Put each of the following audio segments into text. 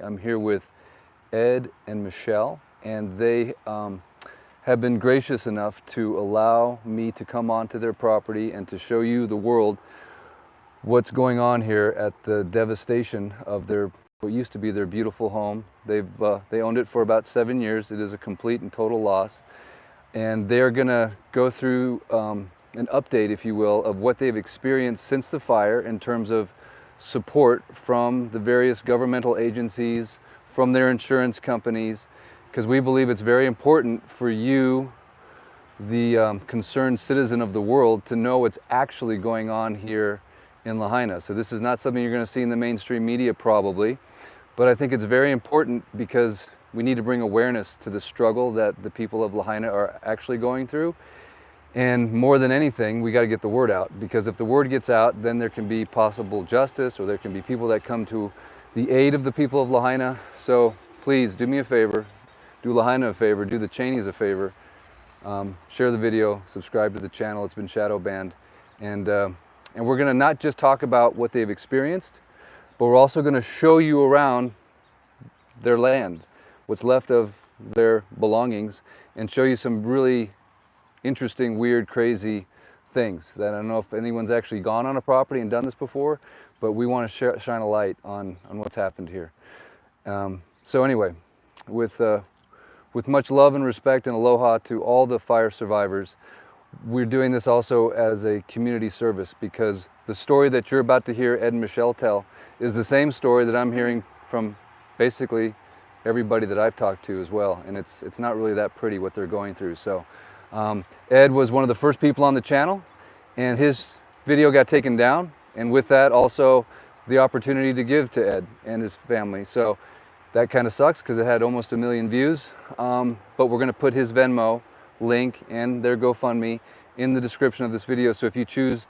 I'm here with Ed and Michelle, and they have been gracious enough to allow me to come onto their property and to show you the world what's going on here at the devastation of what used to be their beautiful home. They owned it for about 7 years. It is a complete and total loss, and they're gonna go through an update, if you will, of what they've experienced since the fire in terms of support from the various governmental agencies, from their insurance companies, because we believe it's very important for you, the concerned citizen of the world, to know what's actually going on here in Lahaina. So this is not something you're going to see in the mainstream media probably, but I think it's very important because we need to bring awareness to the struggle that the people of Lahaina are actually going through. And more than anything, we got to get the word out, because if the word gets out, then there can be possible justice, or there can be people that come to the aid of the people of Lahaina. So please do me a favor, do Lahaina a favor, do the Cheneys a favor, share the video, subscribe to the channel. It's been shadow banned, and we're going to not just talk about what they've experienced, but we're also going to show you around their land, what's left of their belongings, and show you some really interesting, weird, crazy things that I don't know if anyone's actually gone on a property and done this before, but we want to shine a light on what's happened here. So anyway, with much love and respect and aloha to all the fire survivors, we're doing this also as a community service, because the story that you're about to hear Ed and Michelle tell is the same story that I'm hearing from basically everybody that I've talked to as well, and it's not really that pretty what they're going through. So Ed was one of the first people on the channel, and his video got taken down, and with that also the opportunity to give to Ed and his family. So that kind of sucks because it had almost 1 million views, but we're going to put his Venmo link and their GoFundMe in the description of this video. So if you choose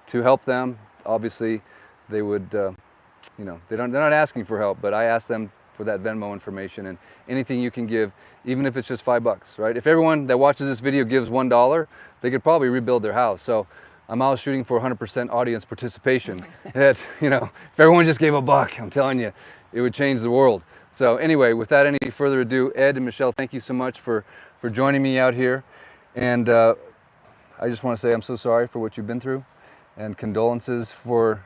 to help them, obviously they would, you know, they're not asking for help, but I asked them for that Venmo information, and anything you can give, even if it's just $5, right? If everyone that watches this video gives $1, they could probably rebuild their house. So I'm always shooting for 100% audience participation. That, you know, if everyone just gave $1, I'm telling you, it would change the world. So anyway, without any further ado, Ed and Michelle, thank you so much for joining me out here. And I just want to say I'm so sorry for what you've been through, and condolences for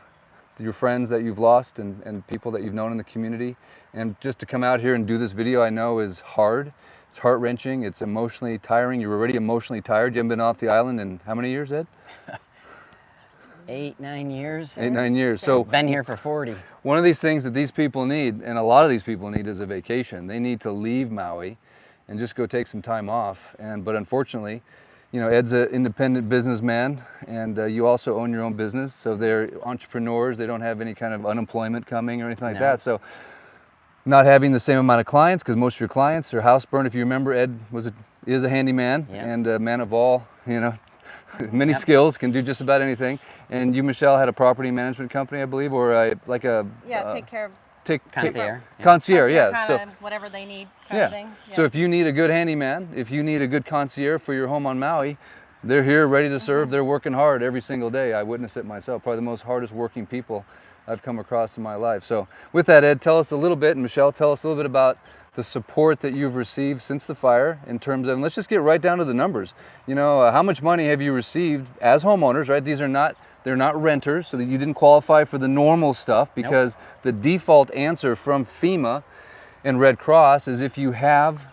your friends that you've lost and people that you've known in the community. And just to come out here and do this video, I know is hard. It's heart-wrenching. It's emotionally tiring. You're already emotionally tired. You haven't been off the island in how many years, Ed? 8, 9 years. 8, 9 years. So been here for 40. One of these things that these people need, and a lot of these people need, is a vacation. They need to leave Maui and just go take some time off. But unfortunately, you know, Ed's an independent businessman, and you also own your own business. So they're entrepreneurs. They don't have any kind of unemployment coming or anything like that. So not having the same amount of clients, because most of your clients are house burned. If you remember, Ed is a handyman and a man of all, you know, many skills, can do just about anything. And you, Michelle, had a property management company, I believe, or take care of concierge, yeah. So whatever they need, kind of thing. Yeah. So if you need a good handyman, if you need a good concierge for your home on Maui, they're here ready to serve. They're working hard every single day. I witness it myself. Probably the most hardest working people I've come across in my life. So with that, Ed, tell us a little bit, and Michelle, tell us a little bit about the support that you've received since the fire, in terms of, and let's just get right down to the numbers. You know, how much money have you received as homeowners, right? They're not renters, so that you didn't qualify for the normal stuff, because the default answer from FEMA and Red Cross is if you have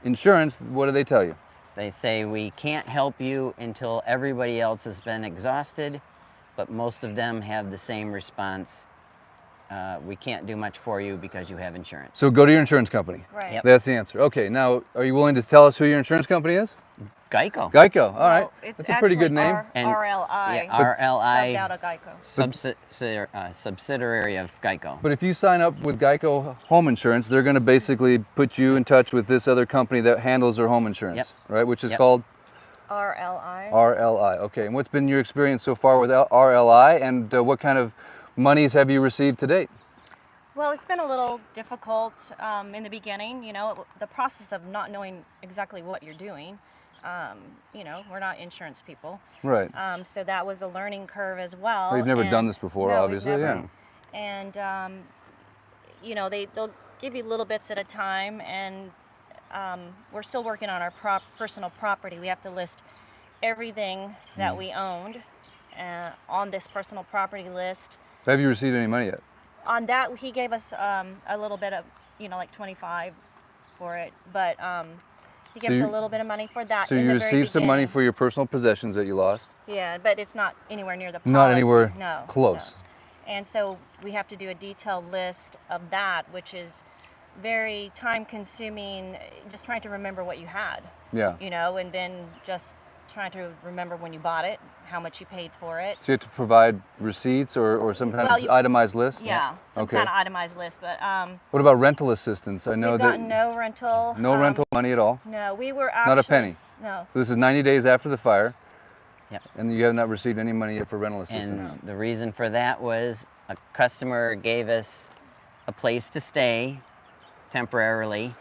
insurance. What do they tell you? They say we can't help you until everybody else has been exhausted, but most of them have the same response. We can't do much for you because you have insurance. So go to your insurance company. Right. Yep. That's the answer. Okay, now are you willing to tell us who your insurance company is? Geico. Geico, all right. It's That's a pretty good name. RLI. RLI, Subbed out of Geico. subsidiary of Geico. But if you sign up with Geico Home Insurance, they're going to basically put you in touch with this other company that handles their home insurance, right? Which is called? RLI. RLI, okay. And what's been your experience so far with RLI, and what kind of monies have you received to date? Well, it's been a little difficult in the beginning, you know, the process of not knowing exactly what you're doing. You know, we're not insurance people. Right. So that was a learning curve as well. Well, you've never done this before, no, obviously, we've never. And, you know, give you little bits at a time, and we're still working on our personal property. We have to list everything that we owned on this personal property list. Have you received any money yet? On that, he gave us a little bit of, like 25 for it, but he gave us a little bit of money for that. So in you the very received some money beginning. for your personal possessions that you lost? Yeah, but it's not anywhere near the policy. Not anywhere no, close. No. And so we have to do a detailed list of that, which is very time-consuming, just trying to remember what you had. Yeah. And then just trying to remember when you bought it, how much you paid for it. So you have to provide receipts or some kind of itemized list? Yeah, some okay. kind of itemized list. But what about rental assistance? I know we've that got no rental. no rental money at all. No, we were actually Not a penny. No. So this is 90 days after the fire. Yep. And you have not received any money yet for rental assistance. And the reason for that was a customer gave us a place to stay temporarily.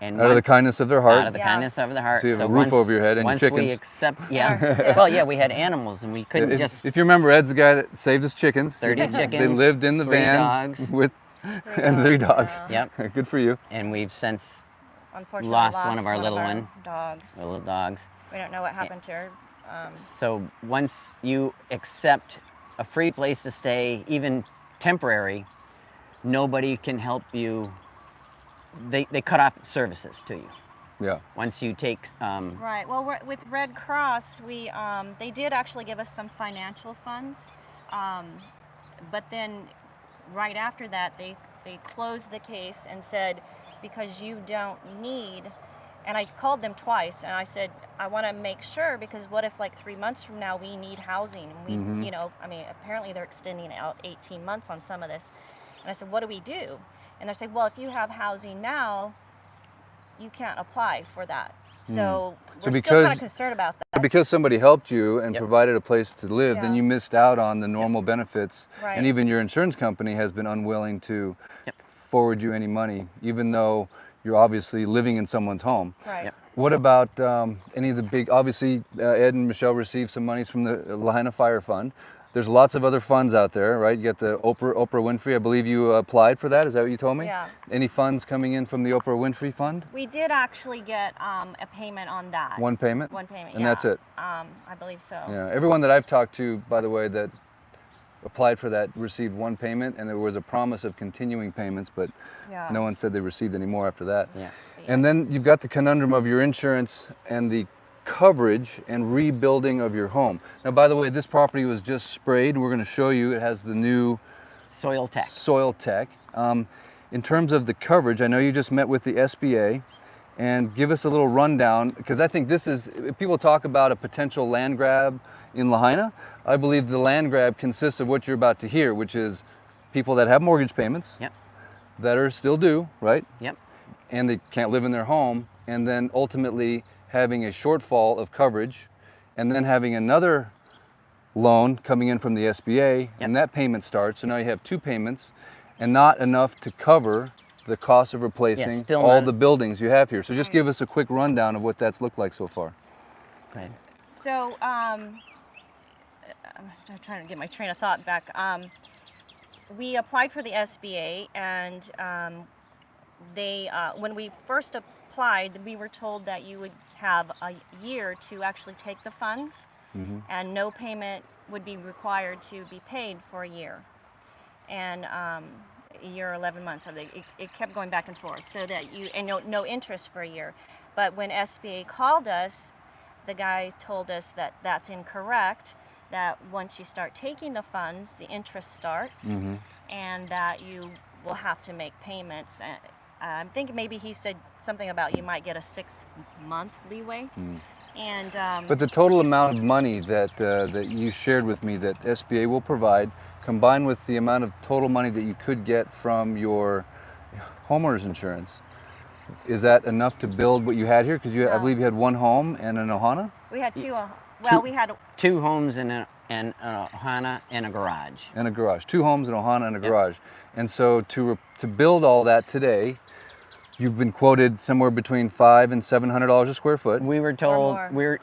And Out of the kindness of their heart. Out of the kindness of their heart. So you have a roof over your head and once chickens. we accept, well, yeah, we had animals and we couldn't just. If you remember, Ed's the guy that saved us chickens. 30 chickens. They lived in the 3 van dogs. with and 3 dogs. Yeah. Yep. Good for you. And we've since Unfortunately lost one of our little dogs. little dogs. We don't know what happened to her. So once you accept a free place to stay, even temporary, nobody can help you. They cut off services to you. Yeah. Once you take. Right. Well, with Red Cross, they did actually give us some financial funds, but then right after that, they closed the case and said, because you don't need. And I called them twice, and I said, I want to make sure, because what if like 3 months from now we need housing? And we, apparently they're extending out 18 months on some of this. And I said, what do we do? And they're saying, well, if you have housing now, you can't apply for that. So we're still kind of concerned about that. Because somebody helped you and provided a place to live, then Yeah. you missed out on the normal benefits. Right. And even your insurance company has been unwilling to forward you any money, even though you're obviously living in someone's home. Right. What about any of the big, obviously Ed and Michelle received some monies from the Lahaina Fire Fund. There's lots of other funds out there, right? You got the Oprah Winfrey, I believe you applied for that, is that what you told me? Yeah. Any funds coming in from the Oprah Winfrey Fund? We did actually get a payment on that. One payment? One payment, And yeah. that's it? I believe so. Yeah, everyone that I've talked to, by the way, that applied for that received one payment, and there was a promise of continuing payments, but Yeah. no one said they received any more after that. Yeah. And then you've got the conundrum of your insurance and the coverage and rebuilding of your home. Now, by the way, this property was just sprayed. We're going to show you. It has the new Soil tech. soil tech. In terms of the coverage, I know you just met with the SBA, and give us a little rundown, because I think this is, people talk about a potential land grab in Lahaina. I believe the land grab consists of what you're about to hear, which is people that have mortgage payments Yep. that are still due, right? Yep. And they can't live in their home, and then ultimately having a shortfall of coverage, and then having another loan coming in from the SBA, and that payment starts. So now you have 2 payments, and not enough to cover the cost of replacing still all not- the buildings you have here. So just give us a quick rundown of what that's looked like so far. Go ahead. So, I'm trying to get my train of thought back. We applied for the SBA, and they, when we first applied, we were told that you would have a year to actually take the funds, and no payment would be required to be paid for a year. And a year, 11 months, so it kept going back and forth, so that no interest for a year. But when SBA called us, the guy told us that that's incorrect, that once you start taking the funds, the interest starts, and that you will have to make payments. I'm thinking maybe he said something about you might get a 6-month leeway. And But the total amount of money that that you shared with me that SBA will provide, combined with the amount of total money that you could get from your homeowner's insurance, is that enough to build what you had here? Because I believe you had 1 home and an ohana? we had 2. We had 2 homes and a ohana and a garage. And a garage. 2 homes, an ohana, and a garage. And so to build all that today, you've been quoted somewhere between $500 and $700 a square foot. We were told more,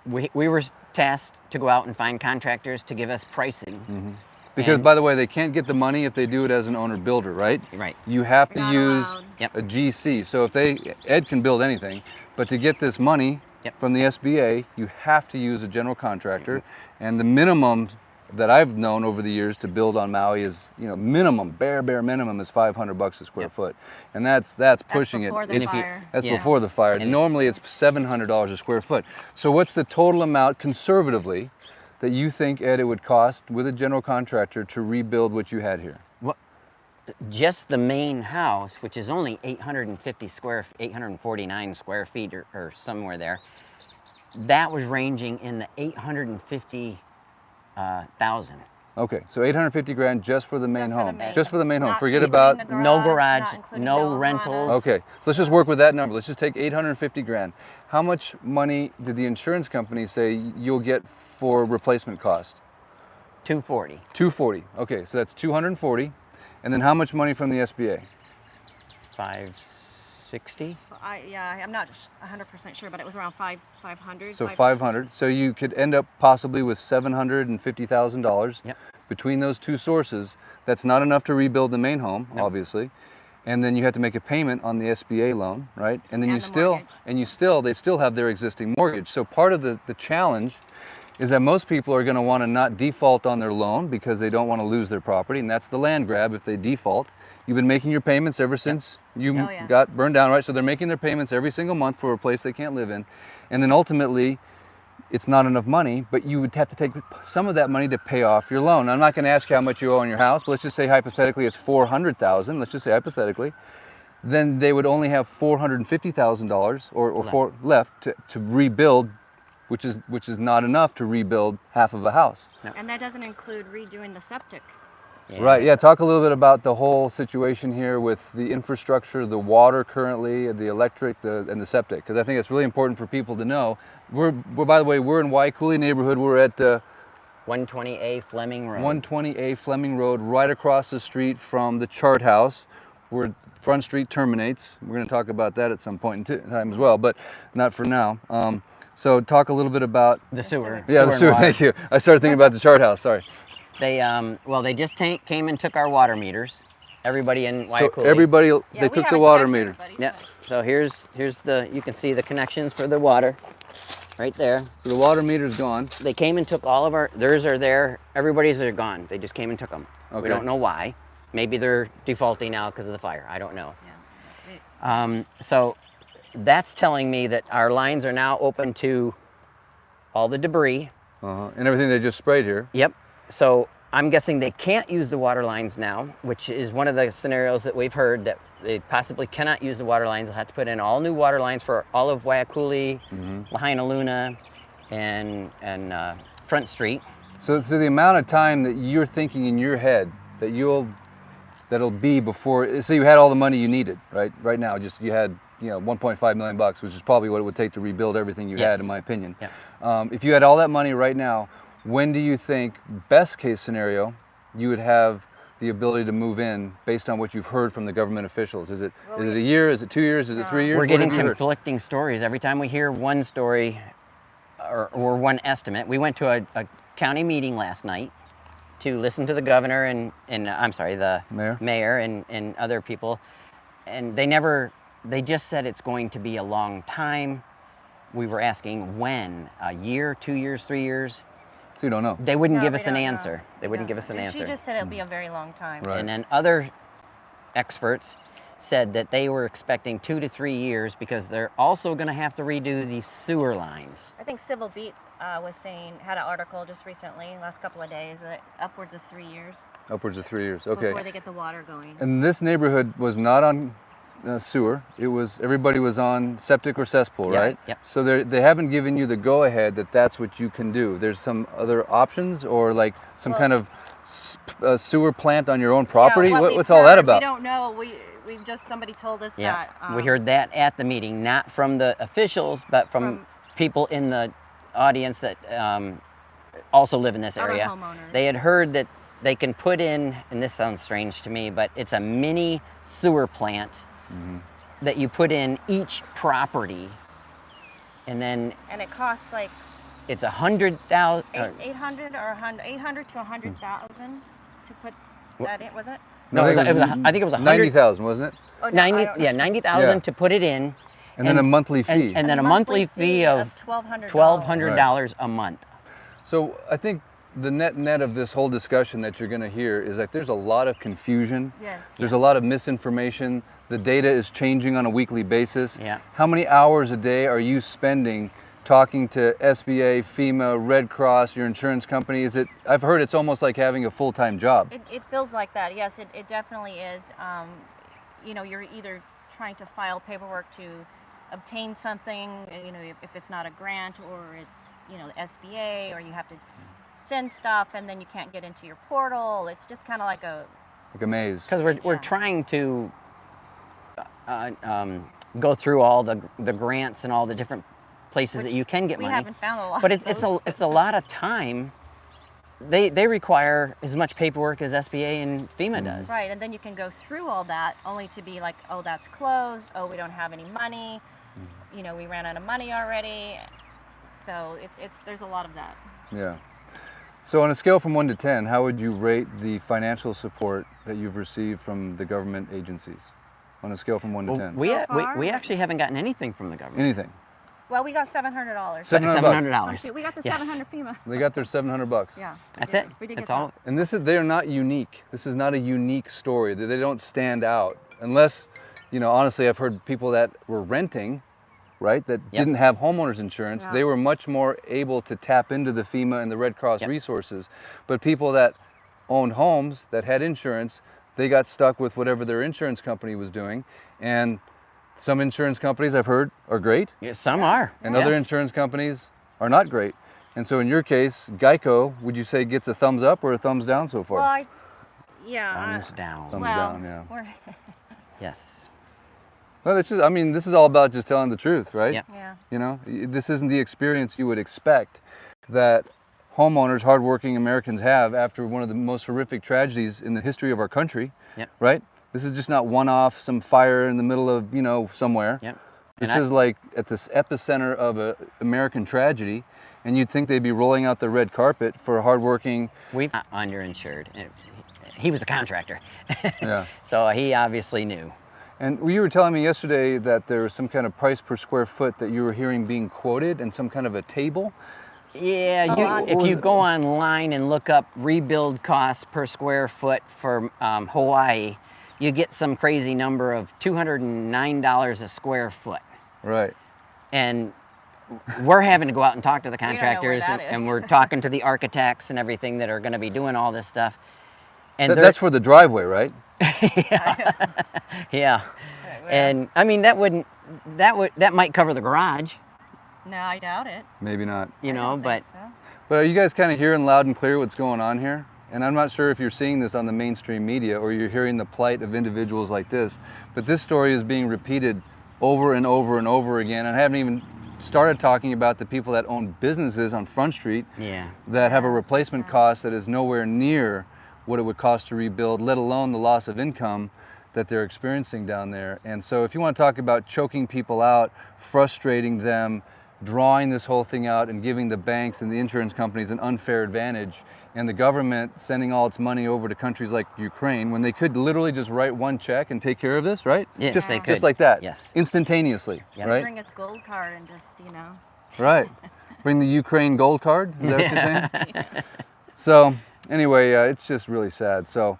we were tasked to go out and find contractors to give us pricing Because, And- by the way, they can't get the money if they do it as an owner builder, right? Right. You have to Not use allowed. Yep. a GC. So if Ed can build anything, but to get this money Yep. from the SBA, you have to use a general contractor. And the minimum that I've known over the years to build on Maui is, minimum, bare minimum is $500 a square Yep. foot. And that's pushing before it. the fire. That's Yeah. before the fire. And- Normally it's $700 a square foot. So what's the total amount conservatively that you think, Ed, it would cost with a general contractor to rebuild what you had here? Just the main house, which is only 849 square feet or somewhere there, that was ranging in the 850,000. Okay, so 850 grand just for the main Just for the home. main. Just for the main home. Not Forget including about. the No garage, not including no the rentals. Lahanas. Okay, so let's just work with that number. Let's just take 850 grand. How much money did the insurance company say you'll get for replacement cost? 240. 240. Okay, so that's 240. And then how much money from the SBA? 560. I'm not 100% sure, but it was around 500. So 500. So you could end up possibly with $750,000 Yep. between those two sources. That's not enough to rebuild the main home, No. obviously. And then you have to make a payment on the SBA loan, right? And then And you the still, mortgage. they still have their existing mortgage. So part of the challenge is that most people are going to want to not default on their loan because they don't want to lose their property, and that's the land grab if they default. You've been making your payments ever since you Oh, yeah. got burned down, right? So they're making their payments every single month for a place they can't live in. And then ultimately, it's not enough money, but you would have to take some of that money to pay off your loan. I'm not going to ask you how much you owe on your house, but let's just say hypothetically it's $400,000. Let's just say hypothetically. Then they would only have $450,000 or four left to rebuild, which is not enough to rebuild half of a house. And that doesn't include redoing the septic. Yeah. Right, yeah, talk a little bit about the whole situation here with the infrastructure, the water currently, the electric, and the septic, because I think it's really important for people to know. We're by the way, we're in Waikuli neighborhood. We're at 120A Fleming Road. 120A Fleming Road, right across the street from the Chart House, where Front Street terminates. We're going to talk about that at some point in time as well, but not for now. So talk a little bit about The sewer. yeah, the and sewer. water. Thank you. I started thinking about the Chart House. Sorry. They they just came and took our water meters. Everybody in So Waikuli. everybody, Yeah, they we took the haven't water checked meter. everybody's, Yep. but- So here's you can see the connections for the water, right there. So the water meter's gone. They came and took all of theirs are there. Everybody's are gone. They just came and took them. Okay. We don't know why. Maybe they're defaulting now because of the fire. I don't know. Yeah. So that's telling me that our lines are now open to all the debris. And everything they just sprayed here. Yep. So I'm guessing they can't use the water lines now, which is one of the scenarios that we've heard that they possibly cannot use the water lines. They'll have to put in all new water lines for all of Waikuli, Lahaina Luna, and Front Street. So the amount of time that you're thinking in your head that that'll be before, so you had all the money you needed, right? Right now, just you had 1.5 million bucks, which is probably what it would take to rebuild everything you Yes. had, in my opinion. Yeah. If you had all that money right now, when do you think, best case scenario, you would have the ability to move in based on what you've heard from the government officials? Is it a year? Is it 2 years? Is it 3 years? We're What getting have you heard? conflicting stories. Every time we hear one story or one estimate, we went to a county meeting last night to listen to the governor and I'm sorry, the mayor and other people, and they just said it's going to be a long time. We were asking when, a year, 2 years, 3 years. So you don't know. They wouldn't No, give we us an don't know. answer. They wouldn't give us an answer. She just said it'll be a very long time. Right. And then other experts said that they were expecting 2 to 3 years because they're also going to have to redo the sewer lines. I think Civil Beat had an article just recently, last couple of days, that upwards of 3 years Upwards of 3 years. Okay. before they get the water going. And this neighborhood was not on sewer. Everybody was on septic or cesspool, Yep, right? yep. So they haven't given you the go-ahead that that's what you can do. There's some other options, or like some kind of sewer plant on your own property. Yeah, What's all that about? We don't know. We've just, somebody told us Yeah, that. we heard that at the meeting, not from the officials, but from people in the audience that also live in this Other area. homeowners. They had heard that they can put in, and this sounds strange to me, but it's a mini sewer plant that you put in each property, and then And it costs like it's 100,000. 800 to 100,000. to put that in, wasn't it? No, I think it was 100. 90,000, wasn't it? Oh, no, 90, yeah, 90,000 Yeah. to put it in. And then a monthly fee. And then a monthly fee of $1,200. $1,200 a month. So I think the net of this whole discussion that you're going to hear is that there's a lot of confusion. Yes. There's a lot of misinformation. The data is changing on a weekly basis. Yeah. How many hours a day are you spending talking to SBA, FEMA, Red Cross, your insurance company? Is it? I've heard it's almost like having a full-time job. It feels like that. Yes, it definitely is. You know, you're either trying to file paperwork to obtain something, you know, if it's not a grant or it's, you know, the SBA, or you have to send stuff and then you can't get into your portal. It's just kind of like a maze. Because we're trying to go through all the grants and all the different places that you can get money. We haven't found a lot. But of those. it's a lot of time. They require as much paperwork as SBA and FEMA does. Right, and then you can go through all that only to be like, oh, that's closed. Oh, we don't have any money. You know, we ran out of money already. So there's a lot of that. Yeah. So on a scale from 1 to 10, how would you rate the financial support that you've received from the government agencies? On a scale from 1 to 10. We So far? we actually haven't gotten anything from the government. Anything. Well, we got $700. $700. We got the Yes. 700 FEMA. They got their $700. Yeah. That's it. We did That's get all. that. And they are not unique. This is not a unique story. They don't stand out unless, you know, honestly, I've heard people that were renting, right, that didn't have homeowners insurance. Yeah. They were much more able to tap into the FEMA and the Red Cross Yep. resources. But people that owned homes that had insurance, they got stuck with whatever their insurance company was doing. And some insurance companies I've heard are great, Yeah, some are. and other insurance companies are not great. And so in your case, Geico, would you say gets a thumbs up or a thumbs down so far? Well, Thumbs down. Thumbs well, down, yeah. Yes. Well, it's just, I mean, this is all about just telling the truth, right? Yep. Yeah. You know, this isn't the experience you would expect that homeowners, hardworking Americans have after one of the most horrific tragedies in the history of our country, Yep. right? This is just not one-off, some fire in the middle of, you know, somewhere. Yep. This And is like at this epicenter of an American tragedy, and you'd think they'd be rolling out the red carpet for hardworking. We've underinsured. He was a contractor. Yeah. So he obviously knew. And you were telling me yesterday that there was some kind of price per square foot that you were hearing being quoted and some kind of a table. Yeah, if you go online and look up rebuild costs per square foot for Hawaii, you get some crazy number of $209 a square foot. Right. And we're having to go out and talk to the don't know where contractors, that and is. we're talking to the architects and everything that are going to be doing all this stuff. And That's for the driveway, right? yeah. And I mean, that might cover the garage, No, I doubt it. Maybe not. you I know, don't but think so. But are you guys kind of hearing loud and clear what's going on here? And I'm not sure if you're seeing this on the mainstream media or you're hearing the plight of individuals like this, but this story is being repeated over and over and over again. And I haven't even started talking about the people that own businesses on Front Street yeah. that have a replacement cost that is nowhere near what it would cost to rebuild, let alone the loss of income that they're experiencing down there. And so if you want to talk about choking people out, frustrating them, drawing this whole thing out and giving the banks and the insurance companies an unfair advantage, and the government sending all its money over to countries like Ukraine when they could literally just write one check and take care of this, right? Yes, just, they just could. like that, Yes. instantaneously, Yep. right? Bring its gold card and just, you know. Right. Bring the Ukraine gold card, is that what you're saying? So anyway, it's just really sad. So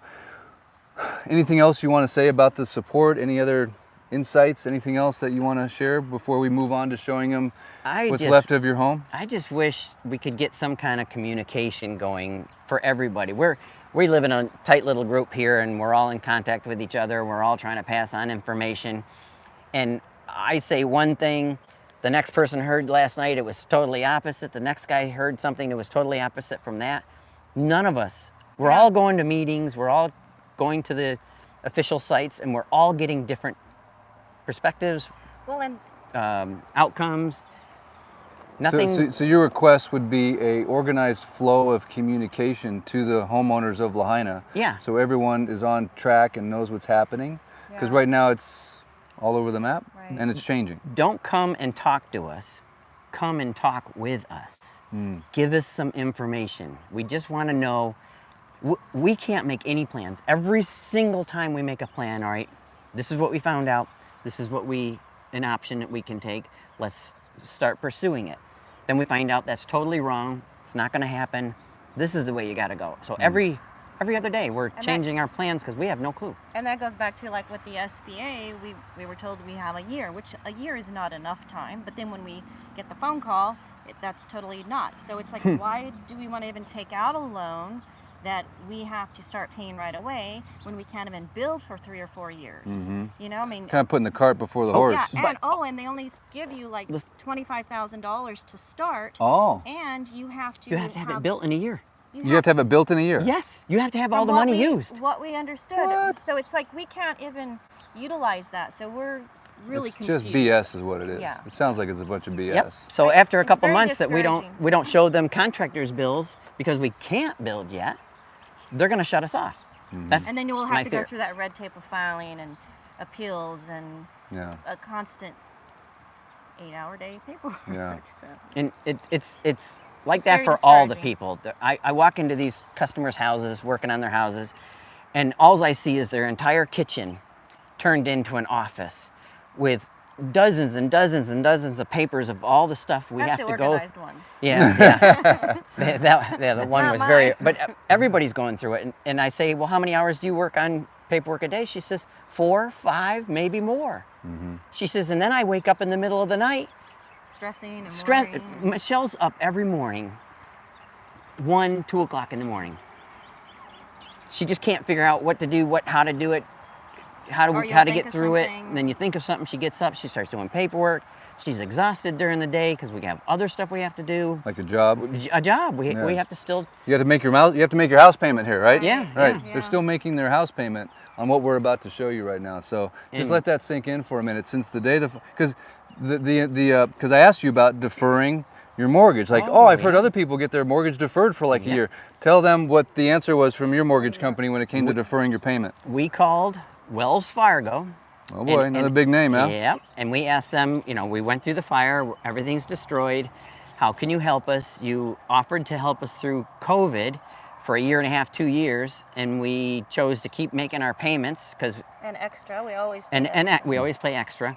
anything else you want to say about the support? Any other insights? Anything else that you want to share before we move on to showing them what's left of your home? I just wish we could get some kind of communication going for everybody. We live in a tight little group here, and we're all in contact with each other. We're all trying to pass on information. And I say one thing, the next person heard last night, it was totally opposite. The next guy heard something that was totally opposite from that. None of us. We're all going to meetings. We're all going to the official sites, and we're all getting different perspectives, Well, and outcomes. Nothing. So your request would be a organized flow of communication to the homeowners of Lahaina. Yeah. So everyone is on track and knows what's happening. Because Yeah. right now it's all over the map, Right. and it's changing. Don't come and talk to us. Come and talk with us. Give us some information. We just want to know We can't make any plans. Every single time we make a plan, all right, this is what we found out. This is an option that we can take. Let's start pursuing it. Then we find out that's totally wrong. It's not going to happen. This is the way you got to go. So every other day we're changing our plans because we have no clue. And that goes back to like with the SBA, we were told we have a year, which a year is not enough time. But then when we get the phone call, that's totally not. So it's like, why do we want to even take out a loan that we have to start paying right away when we can't even build for 3 or 4 years? You know, I mean, Kind of putting the cart before the horse. Yeah, and they only give you like $25,000 to start. Oh. And you have to have it built in a year. You have to have it built in a year. Yes, you have to have all the money used. What we understood. What? So it's like we can't even utilize that. So we're really It's confused. just BS is what it is. Yeah. It sounds like it's a bunch of BS. Yep. So after a It's couple very months that we discouraging. don't show them contractors' bills because we can't build yet, they're going to shut us off. That's And then you will my have to go fear. through that red tape of filing and appeals and Yeah. a constant 8-hour day paperwork. Yeah. So. And it's like It's that very for all the discouraging. people. I walk into these customers' houses, working on their houses, and all I see is their entire kitchen turned into an office with dozens and dozens and dozens of papers of all the stuff we That's have the to go. organized ones. Yeah. The That's one not was very, mine. but everybody's going through it. And I say, well, how many hours do you work on paperwork a day? She says, 4, 5, maybe more. She says, and then I wake up in the middle of the night. Stressing and Stress. worrying. Michelle's up every morning, 1, 2 o'clock in the morning. She just can't figure out what to do, how to do it, how Or to you'll get think of through it. something. And then you think of something, she gets up, she starts doing paperwork. She's exhausted during the day because we have other stuff we have to do. Like a job. A job. We Yeah. have to still. You have to make your house payment here, right? Yeah, Right. yeah. They're still making their house payment on what we're about to show you right now. So just And- let that sink in for a minute. Since the day because because I asked you about deferring your mortgage. Like, Oh, I've heard yeah. other people get their mortgage deferred for like a Yeah. year. Tell them what the answer was from your mortgage company when it came to deferring your payment. We called Wells Fargo. Oh boy, another big name, huh? Yeah, and we asked them, we went through the fire, everything's destroyed. How can you help us? You offered to help us through COVID for a year and a half, 2 years, and we chose to keep making our payments because And extra, we always pay and extra. we always pay extra.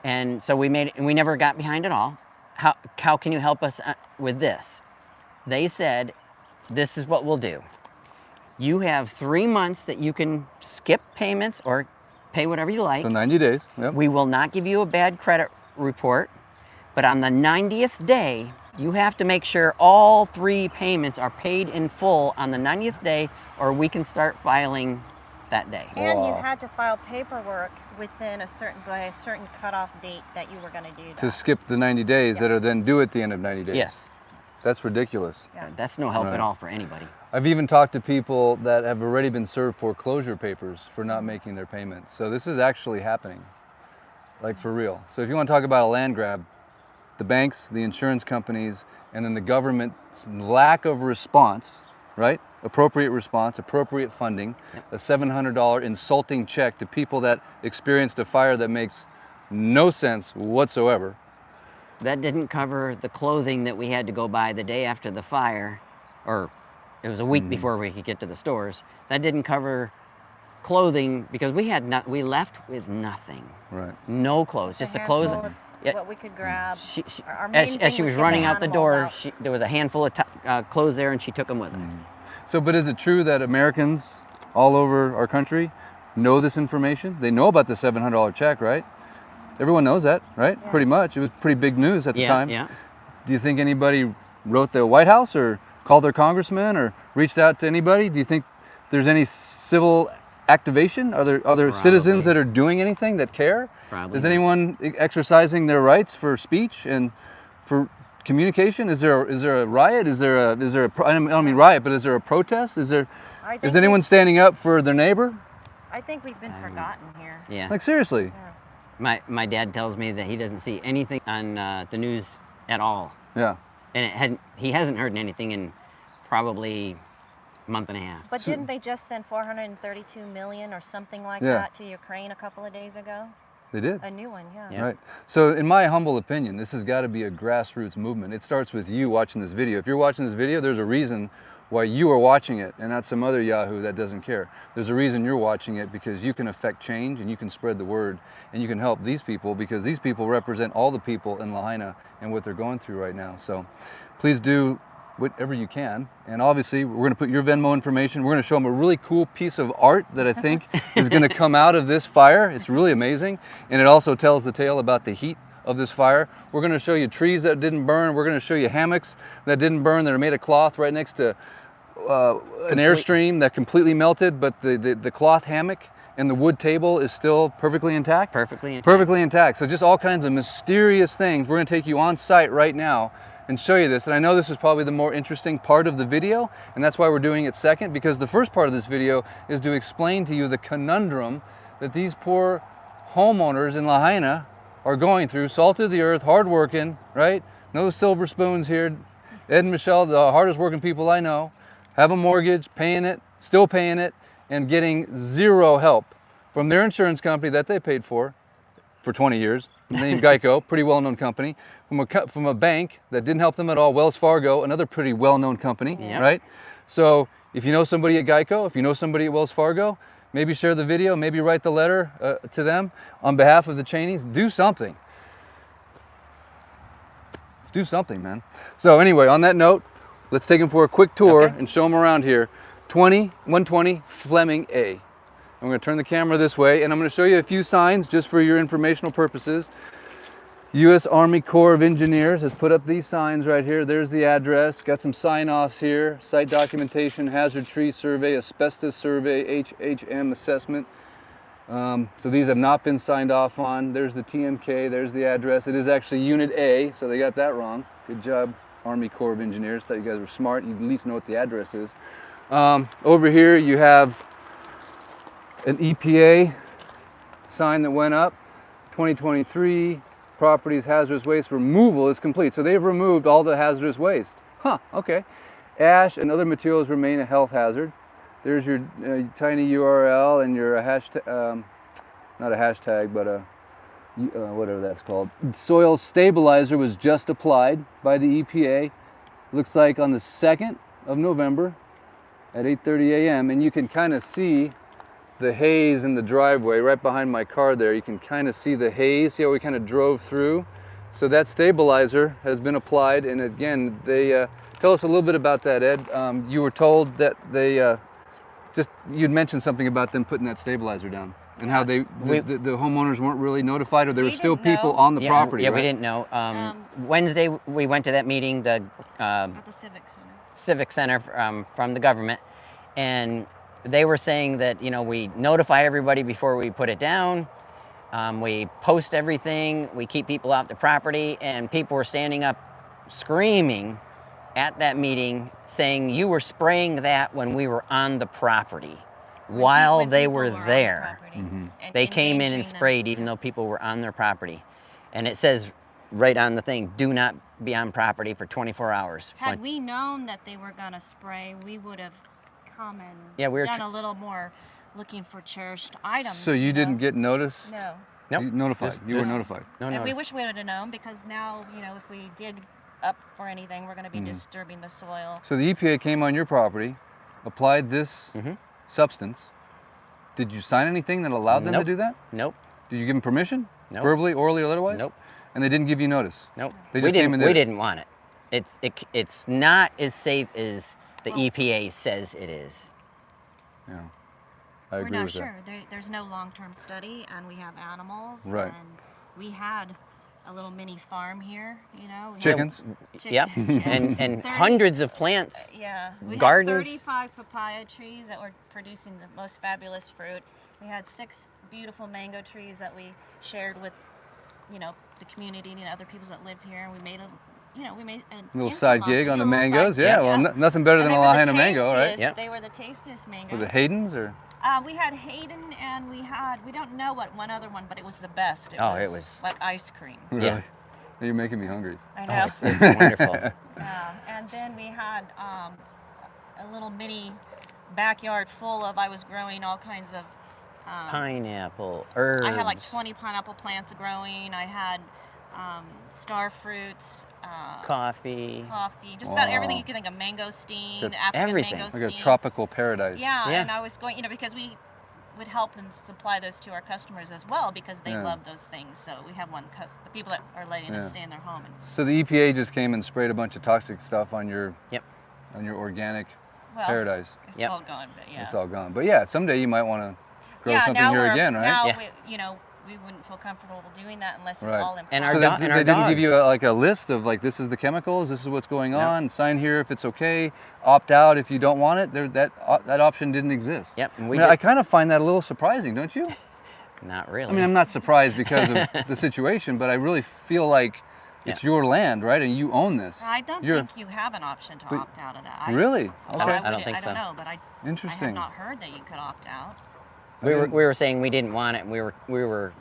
And so we never got behind at all. How can you help us with this? They said, this is what we'll do. You have 3 months that you can skip payments or pay whatever you like. So 90 days. Yep. We will not give you a bad credit report, but on the 90th day, you have to make sure all 3 payments are paid in full on the 90th day, or we can start filing that day. And you Wow. had to file paperwork within by a certain cutoff date that you were going to do that. To skip the 90 days that are then due at the end of 90 days. Yes, That's ridiculous. Yeah. that's no help Right. at all for anybody. I've even talked to people that have already been served foreclosure papers for not making their payments. So this is actually happening, like for real. So if you want to talk about a land grab, the banks, the insurance companies, and then the government's lack of response, right? Appropriate response, appropriate funding, a $700 insulting check to people that experienced a fire that makes no sense whatsoever. That didn't cover the clothing that we had to go buy the day after the fire, or it was a week before we could get to the stores. That didn't cover clothing because we left with nothing. Right. No clothes, just the clothes. handful of Yeah. What we could grab. Our main As thing she was was get running the out the animals door, out. there was a handful of clothes there, and she took them with her. So, but is it true that Americans all over our country know this information? They know about the $700 check, right? Everyone knows that, right? Yeah. Pretty much. It was pretty big news at the time. Yeah. Do you think anybody wrote the White House or called their congressman or reached out to anybody? Do you think there's any civil activation? Are there citizens that are doing anything that care? Probably. Is anyone exercising their rights for speech and for communication? Is there a riot? Is there a I don't mean riot, but is there a protest? Is think anyone standing up for their neighbor? I think we've been forgotten here. Yeah. Like seriously? My dad tells me that he doesn't see anything on the news at all, Yeah. and he hasn't heard anything in probably a month and a half. But didn't they just send 432 million or something like Yeah. that to Ukraine a couple of days ago? They did. A new one, yeah. Yeah. Right. So in my humble opinion, this has got to be a grassroots movement. It starts with you watching this video. If you're watching this video, there's a reason why you are watching it and not some other yahoo that doesn't care. There's a reason you're watching it, because you can affect change and you can spread the word and you can help these people, because these people represent all the people in Lahaina and what they're going through right now. So please do whatever you can. And obviously we're going to put your Venmo information. We're going to show them a really cool piece of art that I think is going to come out of this fire. It's really amazing. And it also tells the tale about the heat of this fire. We're going to show you trees that didn't burn. We're going to show you hammocks that didn't burn, that are made of cloth, right next to an Airstream that completely melted, but the cloth hammock and the wood table is still perfectly intact. Perfectly intact. Perfectly intact. So just all kinds of mysterious things. We're going to take you on site right now and show you this. And I know this is probably the more interesting part of the video, and that's why we're doing it second, because the first part of this video is to explain to you the conundrum that these poor homeowners in Lahaina are going through. Salt of the earth, hardworking, right? No silver spoons here. Ed and Michelle, the hardest working people I know, have a mortgage, paying it, still paying it, and getting zero help from their insurance company that they paid for 20 years, named Geico, pretty well-known company, from a bank that didn't help them at all, Wells Fargo, another pretty well-known company, Yeah. right? So if you know somebody at Geico, if you know somebody at Wells Fargo, maybe share the video, maybe write the letter to them on behalf of the Cheneys. Do something. Let's do something, man. So anyway, on that note, let's take them for a quick tour Okay. and show them around here. 120 Fleming A. I'm going to turn the camera this way, and I'm going to show you a few signs just for your informational purposes. U.S. Army Corps of Engineers has put up these signs right here. There's the address. Got some sign-offs here. Site documentation, hazard tree survey, asbestos survey, HHM assessment. So these have not been signed off on. There's the TMK. There's the address. It is actually Unit A, so they got that wrong. Good job, Army Corps of Engineers. Thought you guys were smart. You at least know what the address is. Over here you have an EPA sign that went up, 2023, properties hazardous waste removal is complete. So they've removed all the hazardous waste. Huh, okay. Ash and other materials remain a health hazard. There's your tiny URL and your hashtag, not a hashtag, but whatever that's called. Soil stabilizer was just applied by the EPA. Looks like on the 2nd of November at 8:30 a.m. And you can kind of see the haze in the driveway right behind my car there. You can kind of see the haze. See how we kind of drove through? So that stabilizer has been applied, and again, they tell us a little bit about that, Ed. You were told that they you'd mentioned something about them putting that stabilizer down, and how the homeowners weren't really notified, or there were still people on the property. Yeah, right? we didn't know. Wednesday we went to that meeting, At the Civic Center. from the government, and they were saying that, you know, we notify everybody before we put it down. We post everything. We keep people off the property, and people were standing up screaming at that meeting saying you were spraying that when we were on the property while they were there. They came in and sprayed even though people were on their property. And it says right on the thing, do not be on property for 24 hours. Had we known that they were gonna spray, we would have come and done a little more looking for cherished items. So you didn't get notice? No. Nope. You notified. You were notified. No, And we wish we would have known, because now, you know, if we dig up for anything, we're going to be disturbing the soil. So the EPA came on your property, applied this substance. Did you sign anything that allowed them to do that? Nope. Did you give them permission? Nope. Verbally, orally, or otherwise? Nope. And they didn't give you notice? Nope. They just came and did we it. didn't want it. It's not as safe as the EPA says it is. Yeah, I agree We're not with sure. There's no long-term study, and we have animals. Right. And we had a little mini farm here, you know. We had Chickens? Yep. chickens, and 30 hundreds of plants. Yeah, we Gardens. had 35 papaya trees that were producing the most fabulous fruit. We had 6 beautiful mango trees that we shared with, you know, the community and other people that live here. And we made a Little side gig on the mangoes? Side Yeah, gig, well, nothing better And than a they were the Lahaina mango, right? tastiest- Yep. They were the tastiest mangoes. Were the Haydens or? We had Hayden, and we don't know what one other one, but it was the best. It was like ice cream. Really? Yeah. You're making me hungry. I know. It's wonderful. Yeah, and then we had a little mini backyard full of, I was growing all kinds of, Pineapple, herbs. I had like 20 pineapple plants growing. I had star fruits, Coffee. just about everything Wow. you can think of. Mangosteen, Good. African Everything. mangosteen. Like a tropical paradise. Yeah, Yeah. and I was going, because we would help and supply those to our customers as well, because they Yeah. love those things. So we have the people that are letting us Yeah. stay in their home. And, So the EPA just came and sprayed a bunch of toxic stuff on your Yep. organic well, paradise. it's Yep. all gone, but yeah. It's all gone. But yeah, someday you might want to grow yeah, something now here we're, again, right? Now Yeah. we wouldn't feel comfortable doing that unless it's Right. all in And plastic. our So and they didn't give you dogs. like a list of like, this is the chemicals, this is what's going No. on, sign here if it's okay, opt out if you don't want it. That option didn't exist. Yep, and I we mean, did- I kind of find that a little surprising, don't you? Not really. I mean, I'm not surprised because of the situation, but I really feel like it's your land, right? And you own this. I don't think you have an option to But- opt out of that. Really? I Okay. I don't think so. I don't know, but I Interesting. have not heard that you could opt out. we were saying we didn't want it, and we were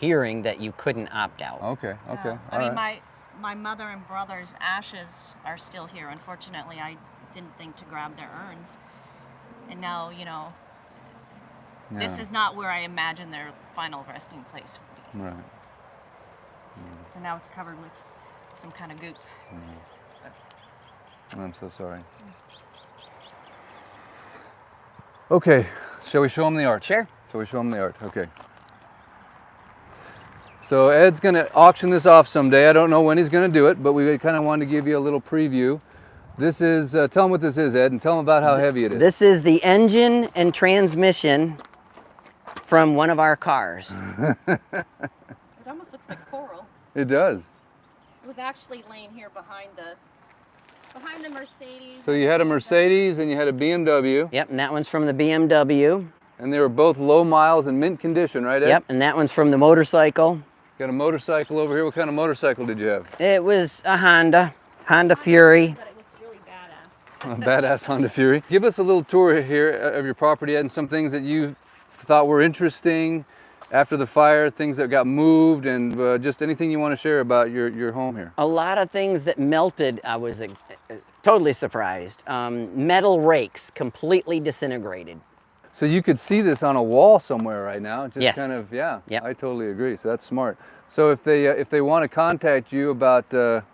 hearing that you couldn't opt out. Okay. Okay. Yeah. I all mean, right. my mother and brother's ashes are still here. Unfortunately, I didn't think to grab their urns, and now this Yeah. is not where I imagine their final resting place would be. Right. So now it's covered with some kind of goop. I'm so sorry. Okay, shall we show them the art? Sure. Shall we show them the art? Okay. So Ed's gonna auction this off someday. I don't know when he's gonna do it, but we kind of wanted to give you a little preview. This is, tell them what this is, Ed, and tell them about how heavy it is. This is the engine and transmission from one of our cars. It almost looks like coral. It does. It was actually laying here behind the Mercedes. So you had a Mercedes and you had a BMW, Yep, and that one's from the BMW. and they were both low miles and mint condition, right, Ed? Yep, and that one's from the motorcycle. Got a motorcycle over here. What kind of motorcycle did you have? It was a Honda Fury. But it was really badass. A badass Honda Fury. Give us a little tour here of your property, Ed, and some things that you thought were interesting after the fire, things that got moved, and just anything you want to share about your home here. A lot of things that melted. I was totally surprised. Metal rakes completely disintegrated. So you could see this on a wall somewhere right now. Just Yes. kind of, yeah. Yep. I totally agree. So that's smart. So if they want to contact you about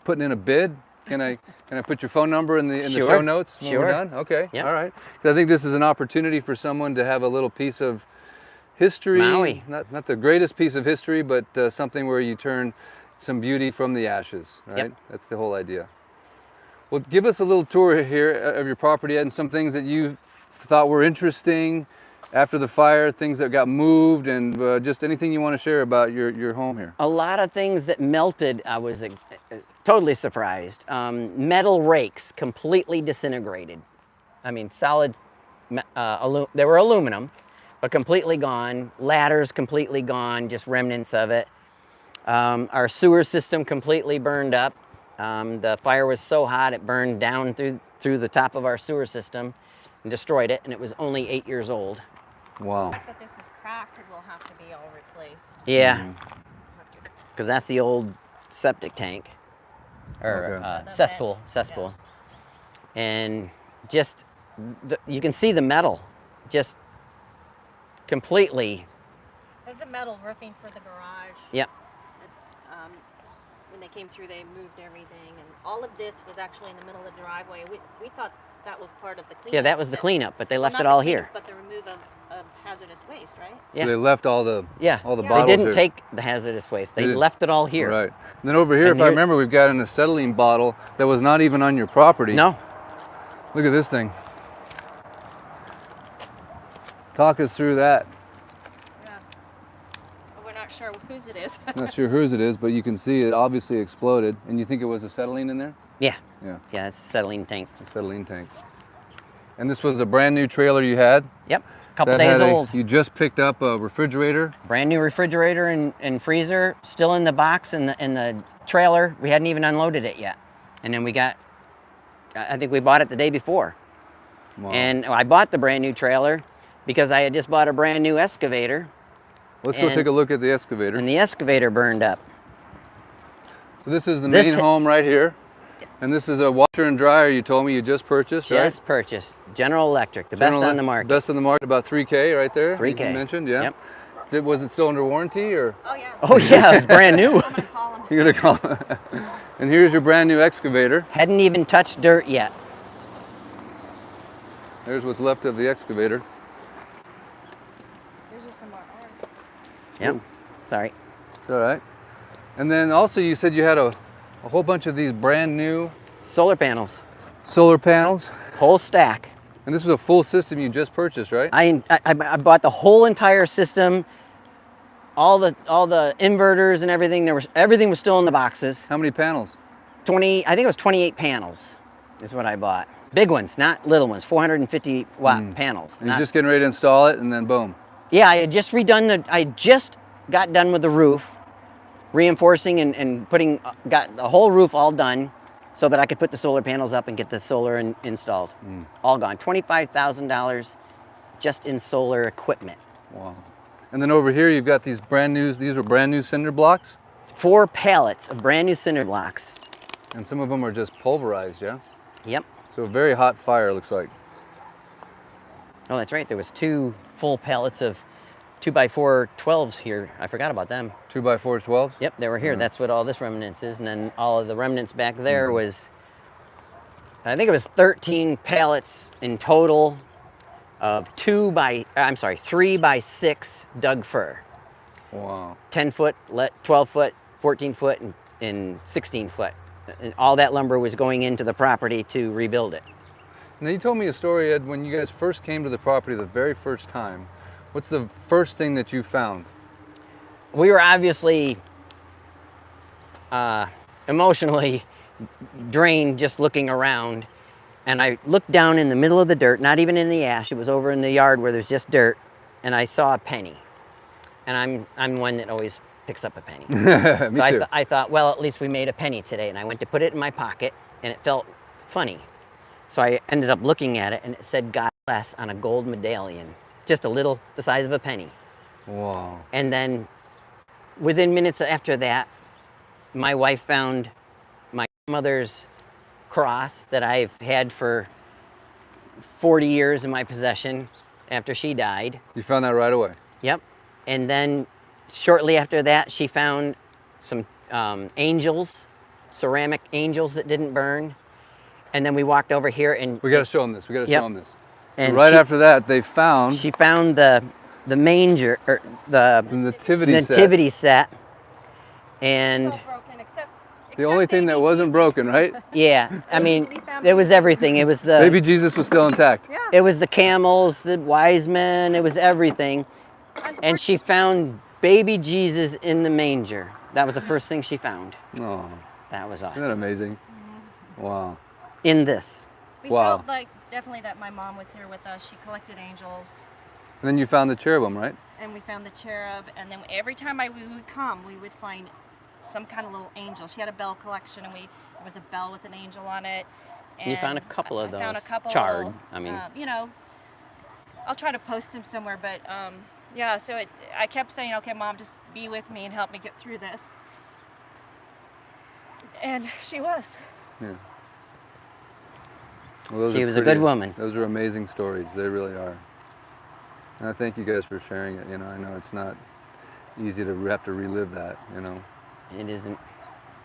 putting in a bid, can I put your phone number in the Sure. show notes when Sure. we're done? Okay. Yep. All right. 'Cause I think this is an opportunity for someone to have a little piece of history. Maui. Not the greatest piece of history, but something where you turn some beauty from the ashes. Right. Yep. That's the whole idea. Well, give us a little tour here of your property, Ed, and some things that you thought were interesting after the fire, things that got moved, and just anything you want to share about your home here. A lot of things that melted. I was totally surprised. Metal rakes completely disintegrated. I mean, solid. They were aluminum, but completely gone. Ladders completely gone. Just remnants of it. Our sewer system completely burned up. The fire was so hot it burned down through the top of our sewer system and destroyed it. And it was only 8 years old. Wow. The fact that this is cracked, it will have to be all replaced. Yeah, because that's the old septic tank or Okay. The cesspool, vent, cesspool, and just you can see the metal just completely. There's a metal roofing for the garage. Yep. When they came through, they moved everything, and all of this was actually in the middle of the driveway. We thought that was part of the cleanup. Yeah, that was the cleanup, but they left Not it the all cleanup, here. But the remove of hazardous waste, right? Yeah. So they left all the Yeah, the they bottles didn't here. take the hazardous waste. They didn't. left it all here. Right. And then over here, And if I here- remember, we've got an acetylene bottle that was not even on your property. No, Look at this thing. Talk us through that. Yeah. But we're not sure whose it is. Not sure whose it is, but you can see it obviously exploded. And you think it was acetylene in there? yeah, Yeah, yeah, it's acetylene tank. acetylene tank. And this was a brand new trailer you had? Yep, couple that days had old. You just picked up a refrigerator. Brand new refrigerator and freezer, still in the box in the trailer. We hadn't even unloaded it yet. And then I think we bought it the day before. Wow. And I bought the brand new trailer because I had just bought a brand new excavator, Let's go and- take a look at the excavator. and the excavator burned up. So this is the This main ha- home right here. And this is a washer and dryer you told me you just purchased, right? Just purchased. General Electric, the best on the market. Best on the market, about 3K right there. as you 3K. mentioned, yeah. Yep. Was it still under warranty or? Oh yeah. Oh yeah, it's brand new. I'm gonna call him. You're gonna call. And here's your brand new excavator. Hadn't even touched dirt yet. There's what's left of the excavator. Here's just some more art. Yep. Ooh. Sorry. It's all right. And then also you said you had a whole bunch of these brand new Solar panels, solar panels. whole stack. And this was a full system you just purchased, right? I bought the whole entire system, all the inverters and everything. Everything was still in the boxes. How many panels? 20, I think it was 28 panels is what I bought. Big ones, not little ones, 450 watt panels. And you're just getting ready to install it and then boom. Yeah, I had just I just got done with the roof, reinforcing and got the whole roof all done so that I could put the solar panels up and get the solar installed. All gone, $25,000 just in solar equipment. Wow. And then over here you've got these were brand new cinder blocks? 4 pallets of brand new cinder blocks. And some of them are just pulverized, yeah? Yep. So a very hot fire, looks like. Oh, that's right. There was 2 full pallets of 2x4 12s here. I forgot about them. 2x4 12s? Yep, they were here. That's what all this remnants is. And then all of the remnants back there was, I think it was 13 pallets in total of 3x6 Doug fir. Wow. 10 foot, 12 foot, 14 foot, and 16 foot. And all that lumber was going into the property to rebuild it. Now you told me a story, Ed, when you guys first came to the property the very first time. What's the first thing that you found? We were obviously emotionally drained just looking around. And I looked down in the middle of the dirt, not even in the ash. It was over in the yard where there's just dirt. And I saw a penny. And I'm one that always picks up a penny. Me So too. I thought, well, at least we made a penny today. And I went to put it in my pocket, and it felt funny. So I ended up looking at it, and it said God bless on a gold medallion. Just a little, the size of a penny. Wow. And then within minutes after that, my wife found my mother's cross that I've had for 40 years in my possession after she died. You found that right away? Yep. And then shortly after that, she found some angels, ceramic angels that didn't burn. And then we walked over here and... We got to show them this. We got to Yep. show them this. And Right after that, they found she found the manger, or the the nativity set. set. And It's all broken except The only thing that wasn't broken, right? yeah, I mean, it was everything. It was Baby Jesus was still intact. Yeah. it was the camels, the wise men, it was everything. And she found baby Jesus in the manger. That was the first thing she found. Oh, That was isn't that awesome. amazing? Wow. In this. We Wow. felt like definitely that my mom was here with us. She collected angels, And then you found the cherubim, right? and we found the cherub. And then every time we would come, we would find some kind of little angel. She had a bell collection, and it was a bell with an angel on it. You found a And couple of I found a those couple charred, little, I mean. you know, I'll try to post them somewhere. But yeah, so I kept saying, okay, Mom, just be with me and help me get through this. And she was. Yeah. Well, those She are was a pretty- good woman. Those are amazing stories. They really are. And I thank you guys for sharing it. You know, I know it's not easy to have to relive that, you know, It isn't.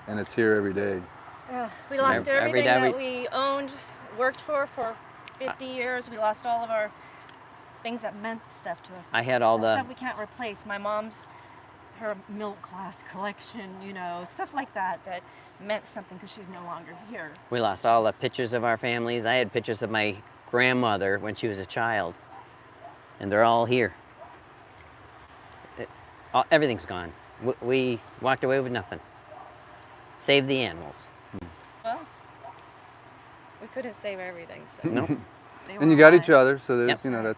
and it's here every day. We lost Every everything day that we owned, worked for 50 years. We lost all of our things that meant stuff to us. I had all the- stuff we can't replace. My mom's, her milk glass collection, you know, stuff like that that meant something because she's no longer here. We lost all the pictures of our families. I had pictures of my grandmother when she was a child, and they're all here. Everything's gone. We walked away with nothing. Save the animals. Well, we couldn't save everything. So Nope. they And you were got alive. each other, so there's, Yep. you know,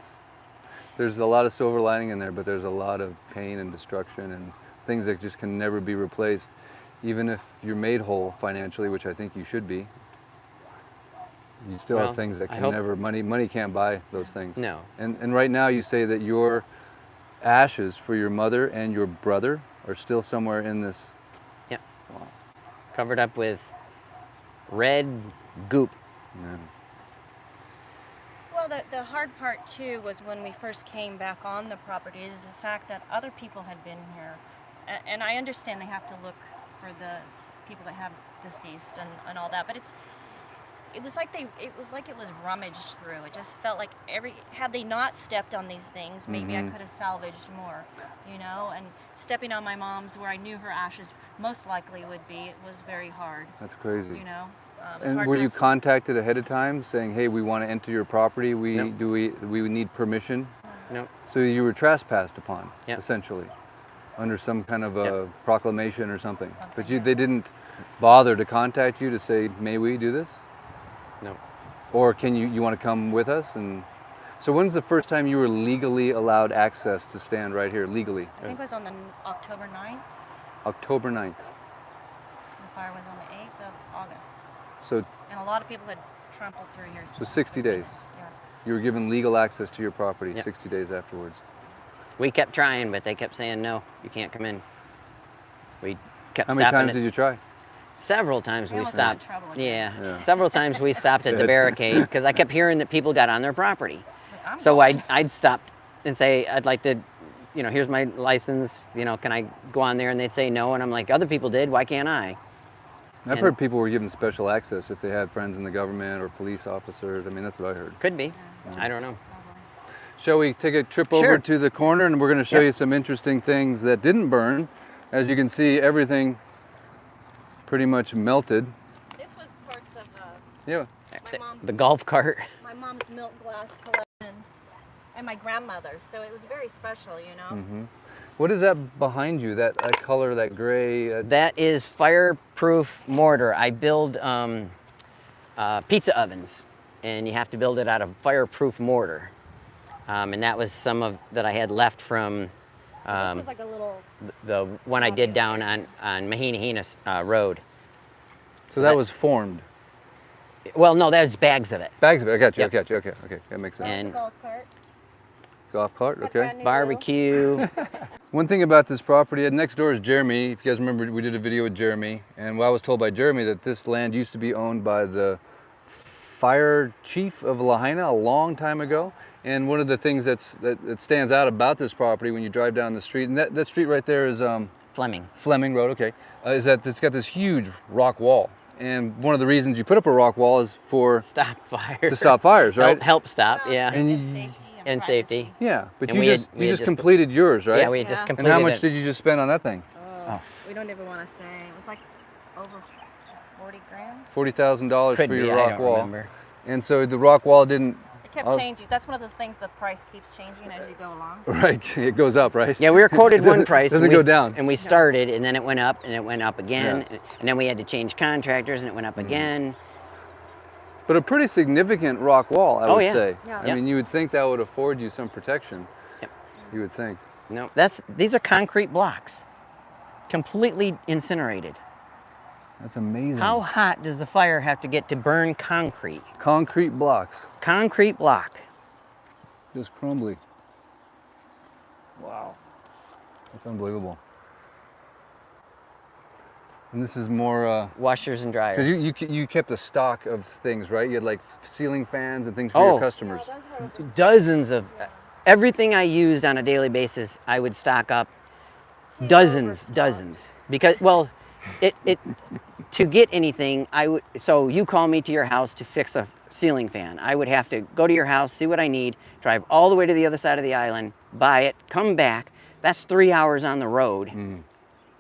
there's a lot of silver lining in there, but there's a lot of pain and destruction and things that just can never be replaced, even if you're made whole financially, which I think you should be. You still Well, have things that I can hope- never, money can't buy those things. No. And right now you say that your ashes for your mother and your brother are still somewhere in this. Yep. Wow. Covered up with red goop. Yeah. Well, know, the hard part too was when we first came back on the property is the fact that other people had been here. And I understand they have to look for the people that have deceased and all that, but it was like it was rummaged through. It just felt like had they not stepped on these things, maybe I could have salvaged more, you know. And stepping on my mom's, where I knew her ashes most likely would be, it was very hard. That's crazy. You know. It was And hard were for you us to- contacted ahead of time saying, hey, we want to enter your property, No. we need permission? No. So you were trespassed upon, Yep. essentially, under some kind of a proclamation or something. But Something, they didn't bother to contact you to say, may we do this? No. Or can you want to come with us? And so when's the first time you were legally allowed access to stand right here, legally? I think it was on the October 9th. October 9th. The fire was on the 8th of August. So, And a lot of people had trampled through here. so 60 days. Yeah. You were given legal access to your property Yep. 60 days afterwards. We kept trying, but they kept saying, no, you can't come in. We kept How many stopping times it. did you try? Several times We we almost got in stopped. trouble again. Yeah. Several times we stopped at the Good. barricade because I kept hearing that people got on their property. It's like, I'm So going. I'd stop and say, I'd like to, you know, here's my license, you know, can I go on there? And they'd say no. And I'm like, other people did, why can't I? I've And- heard people were given special access if they had friends in the government or police officers. I mean, that's what I heard. Could be. I don't know. Shall we take a trip over Sure. to the corner and we're going to show Yep. you some interesting things that didn't burn. As you can see, everything pretty much melted. This was parts of Yeah. The, mom's- the golf cart. my mom's milk glass collection and my grandmother's. So it was very special, you know. What is that behind you? That color, that gray? That is fireproof mortar. I build pizza ovens, and you have to build it out of fireproof mortar. And that was some of that I had left from This was like a little. the one I did down on Mahina Road. so that was formed. Well, no, that was bags of it. Bags of it. I got you. Yep. I got you. Okay. Okay. That makes sense. And- golf cart. Golf cart. Got Okay. brand new Barbecue. One thing about this property, next door is Jeremy. If you guys remember, we did a video with Jeremy, and I was told by Jeremy that this land used to be owned by the fire chief of Lahaina a long time ago. And one of the things that stands out about this property when you drive down the street, and that street right there is Fleming. Fleming Road, okay, is that it's got this huge rock wall. And one of the reasons you put up a rock wall is for Stop fire. to stop fires, right? Help stop, Well, yeah. And and you- safety. And privacy. safety. Yeah, but And you we had- just we had just- completed yours, right? Yeah, we had just Yeah. And completed how much it. did you just spend on that thing? Oh. We don't even want to say. It was like over 40 grand. $40,000 Could for be, your I rock don't wall. remember. And so the rock wall didn't. It kept Oh. changing. That's one of those things. The price keeps changing as you go along. Right, it goes up, right? Yeah, we were quoted It doesn't- one price. doesn't and we- go down. And we started, and then it went up, and it went up again. Yeah. And then we had to change contractors, and it went up again. But a pretty significant rock wall, I Oh, would yeah. say. Yeah. I Yep. mean, you would think that would afford you some protection. Yep. You would think. No, these are concrete blocks, completely incinerated. That's amazing. How hot does the fire have to get to burn concrete? Concrete blocks, Concrete block. just crumbly. Wow, that's unbelievable. And this is more, Washers and dryers. because you kept a stock of things, right? You had like ceiling fans and things for Oh. your customers. Dozens of everything I used on a daily basis, I would stock up dozens. Because, well, it to get anything, so you call me to your house to fix a ceiling fan. I would have to go to your house, see what I need, drive all the way to the other side of the island, buy it, come back. That's 3 hours on the road.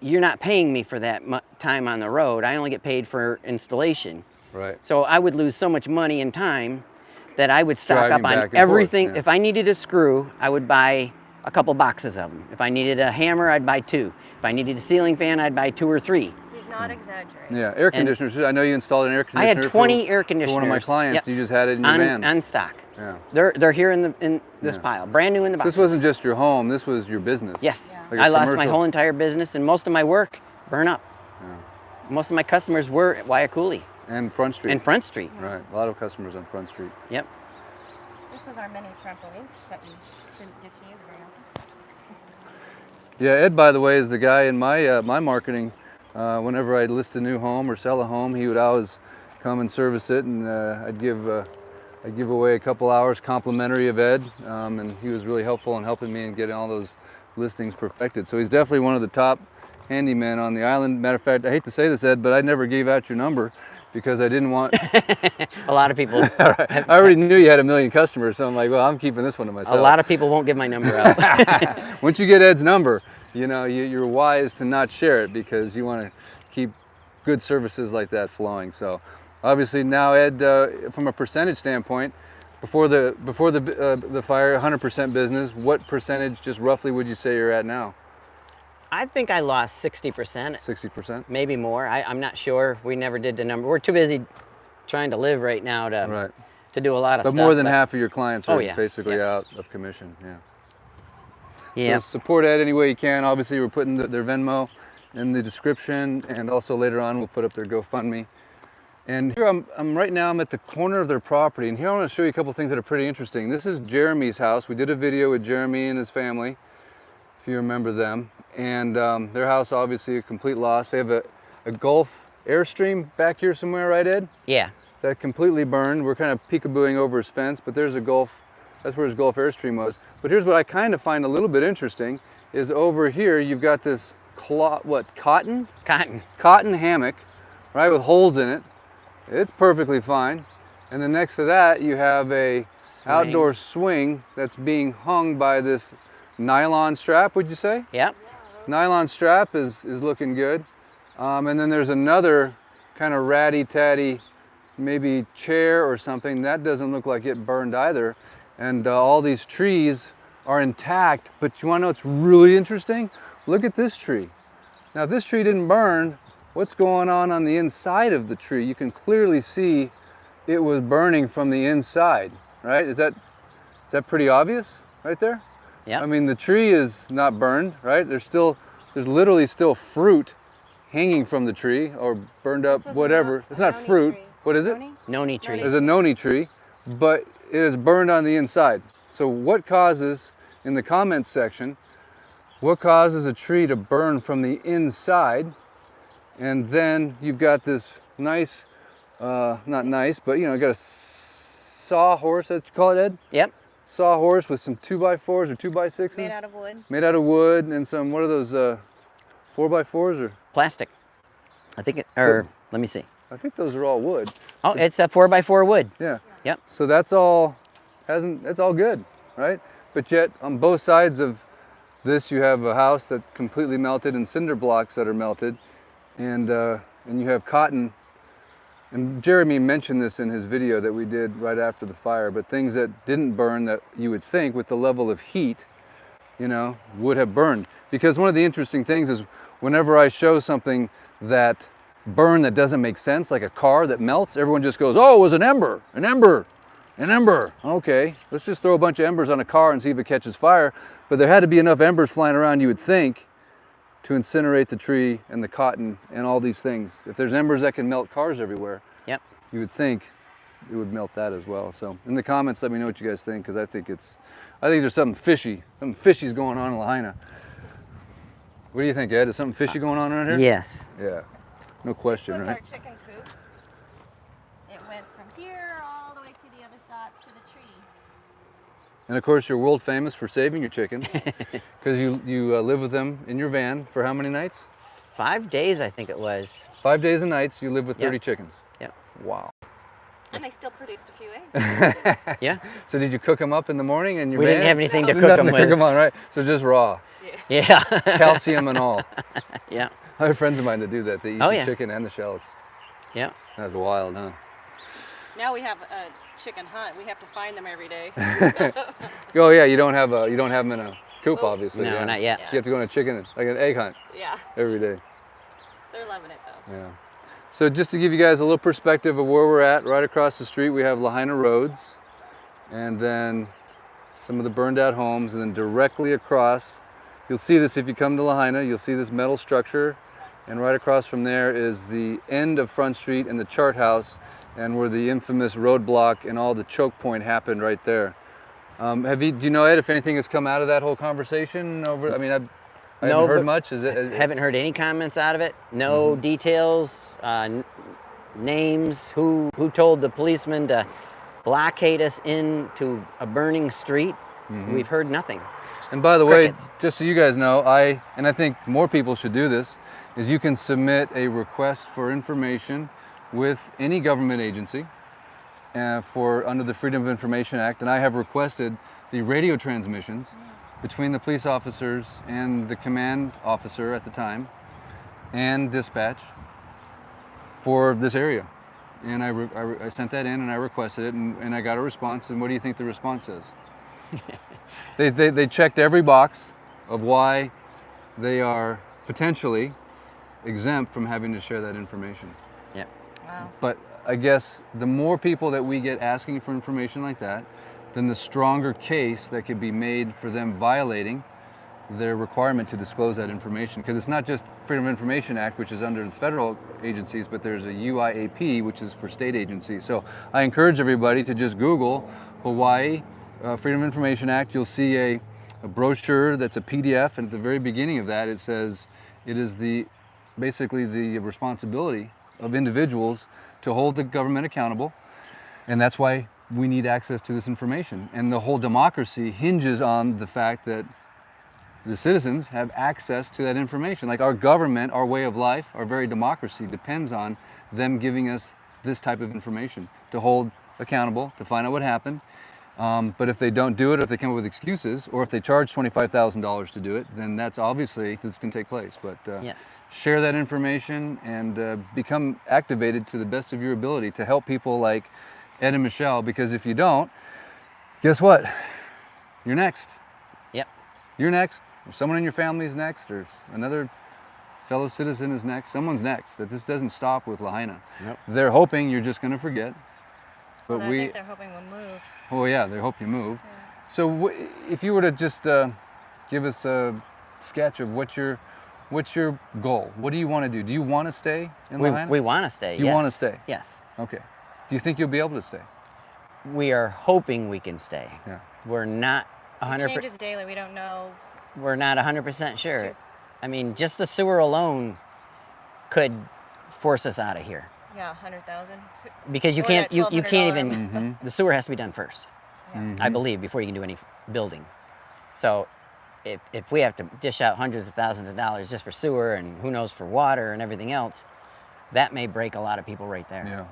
You're not paying me for that time on the road. I only get paid for installation. Right. So I would lose so much money and time that I would stock Driving up back on and forth, everything. yeah. If I needed a screw, I would buy a couple boxes of them. If I needed a hammer, I'd buy 2. If I needed a ceiling fan, I'd buy 2 or 3. He's not exaggerating. Yeah, air conditioners. I know you installed an air I conditioner. had 20 for, air For one of my conditioners. clients, Yep. you just had it in your van. on stock. Yeah. They're here in this Yeah. pile, brand new in the So box. this wasn't just your home. This was your business. Yes, Yeah. Like a I lost my commercial. whole entire business, and most of my work burn up. Most of my customers were at Waiakuli And Front Street. and Front Street. Right. A lot of customers on Front Street. Yep. This was our mini trampoline that we didn't get to use very often. Yeah, Ed, by the way, is the guy in my my marketing. Whenever I'd list a new home or sell a home, he would always come and service it, and I'd give I give away a couple hours complimentary of Ed, and he was really helpful in helping me in getting all those listings perfected. So he's definitely one of the top handymen on the island. Matter of fact, I hate to say this, Ed, but I never gave out your number because I didn't want... A lot of people... I already knew you had a million customers, so I'm like, well, I'm keeping this one to myself. A lot of people won't give my number out. Once you get Ed's number, you know, you're wise to not share it because you want to keep good services like that flowing. So obviously now, Ed, from a percentage standpoint, before the fire, 100% business, what percentage just roughly would you say you're at now? I think I lost 60%. 60%? Maybe more. I'm not sure. We never did the number. We're too busy trying to live right now to do a lot of stuff. But more than half of your clients are yeah. basically out of commission. Yeah. Yeah. So support Ed any way you can. Obviously, we're putting their Venmo in the description, and also later on we'll put up their GoFundMe. And here I'm at the corner of their property, and here I want to show you a couple things that are pretty interesting. This is Jeremy's house. We did a video with Jeremy and his family, if you remember them. And their house, obviously, a complete loss. They have a Gulf Airstream back here somewhere, right, Ed? Yeah. That completely burned. We're kind of peekabooing over his fence, but there's a Gulf. That's where his Gulf Airstream was. But here's what I kind of find a little bit interesting is over here you've got this cotton? Cotton hammock, right, with holes in it. It's perfectly fine. And then next to that you have a outdoor swing that's being hung by this nylon strap, would you say? Yep. Nylon strap is looking good. And then there's another kind of ratty-tatty, maybe chair or something. That doesn't look like it burned either. And all these trees are intact, but you wanna know what's really interesting? Look at this tree. Now if this tree didn't burn, what's going on the inside of the tree? You can clearly see it was burning from the inside, right? Is that pretty obvious right there? Yeah. I mean, the tree is not burned, right? There's literally still fruit hanging from the tree or burned up, whatever. It's not fruit. Tree. What is it? Noni tree. There's a noni tree, but it is burned on the inside. So what causes, in the comments section, what causes a tree to burn from the inside? And then you've got this nice, not nice, but you know, you got a sawhorse, that you call it, Ed? Yep. Sawhorse with some 2x4s or 2x6s. Made out of wood. Made out of wood, and some, what are those, 4x4s or? Plastic. I think let me see. I think those are all wood. Oh, it's a 4x4 wood. Yeah. Yep. So that's all good, right? But yet on both sides of this you have a house that's completely melted and cinder blocks that are melted, and you have cotton. And Jeremy mentioned this in his video that we did right after the fire, but things that didn't burn that you would think with the level of heat, you know, would have burned. Because one of the interesting things is whenever I show something that burned that doesn't make sense, like a car that melts, everyone just goes, oh, it was an ember, an ember, an ember. Okay, let's just throw a bunch of embers on a car and see if it catches fire. But there had to be enough embers flying around, you would think, to incinerate the tree and the cotton and all these things. If there's embers that can melt cars everywhere, yep, you would think it would melt that as well. So in the comments, let me know what you guys think, because I think there's something fishy's going on in Lahaina. What do you think, Ed? Is something fishy going on around here? Yes. Yeah, no question, This was right? our chicken coop. It went from here all the way to the other side to the tree. And of course, you're world famous for saving your chickens, because you live with them in your van for how many nights? 5 days, I think it was. 5 days and nights. You live with 30 chickens. Yep. Wow. And I still produced a few eggs. Yeah. So did you cook them up in the morning in your We van? didn't have anything to cook Nothing them to cook with. them on, right? So just raw, Yeah. calcium and all. Yeah. I have friends of mine that do that. They eat Oh, the yeah. chicken and the shells. Yeah. That's wild, huh? Now we have a chicken hunt. We have to find them every day. Oh yeah, you don't have them in a coop, obviously. No, yeah. not yet. You have to go on a chicken, like an egg hunt Yeah, every day. they're loving it though. Yeah. So just to give you guys a little perspective of where we're at, right across the street we have Lahaina roads, and then some of the burned out homes, and then directly across, you'll see this if you come to Lahaina, you'll see this metal structure, and right across from there is the end of Front Street and the chart house, and where the infamous roadblock and all the choke point happened right there. Do you know, Ed, if anything has come out of that whole conversation over? I mean, I haven't heard much. Haven't heard any comments out of it. No details, names. Who told the policeman to blockade us into a burning street, we've heard nothing. And by the Crickets. way, just so you guys know, I think more people should do this, is you can submit a request for information with any government agency under the Freedom of Information Act, and I have requested the radio transmissions between the police officers and the command officer at the time and dispatch for this area. And I sent that in and I requested it, and I got a response. And what do you think the response says? They checked every box of why they are potentially exempt from having to share that information. Yeah. Wow. But I guess the more people that we get asking for information like that, then the stronger case that could be made for them violating their requirement to disclose that information. Because it's not just Freedom of Information Act, which is under the federal agencies, but there's a UIAP, which is for state agencies. So I encourage everybody to just Google Hawaii Freedom of Information Act. You'll see a brochure that's a PDF, and at the very beginning of that it says it is basically the responsibility of individuals to hold the government accountable, and that's why we need access to this information. And the whole democracy hinges on the fact that the citizens have access to that information. Like our government, our way of life, our very democracy depends on them giving us this type of information to hold accountable, to find out what happened. But if they don't do it, or if they come up with excuses, or if they charge $25,000 to do it, then that's obviously, this can take place. But Yes. share that information and become activated to the best of your ability to help people like Ed and Michelle, because if you don't, guess what? You're next. Yep. You're next. Or someone in your family is next, or another fellow citizen is next. Someone's next. That this doesn't stop with Lahaina. Nope. They're hoping you're just going to forget. But Well, I think they're hoping we'll move. oh yeah, they hope you move. Yeah. So if you were to just give us a sketch of what's your goal? What do you want to do? Do you want to stay in Lahaina? We want to stay. You yes. want to stay? Yes. Okay. Do you think you'll be able to stay? We are hoping we can stay. Yeah. We're not It 100%. changes daily. We don't know. We're not 100% sure. true. I mean, just the sewer alone could force us out of here, Yeah, 100,000. because you Or can't that you can't $1,200 even the sewer has to be done first, Yeah. I believe, before you can do any building. So if we have to dish out hundreds of thousands of dollars just for sewer, and who knows for water and everything else, that may break a lot of people right there. Yeah.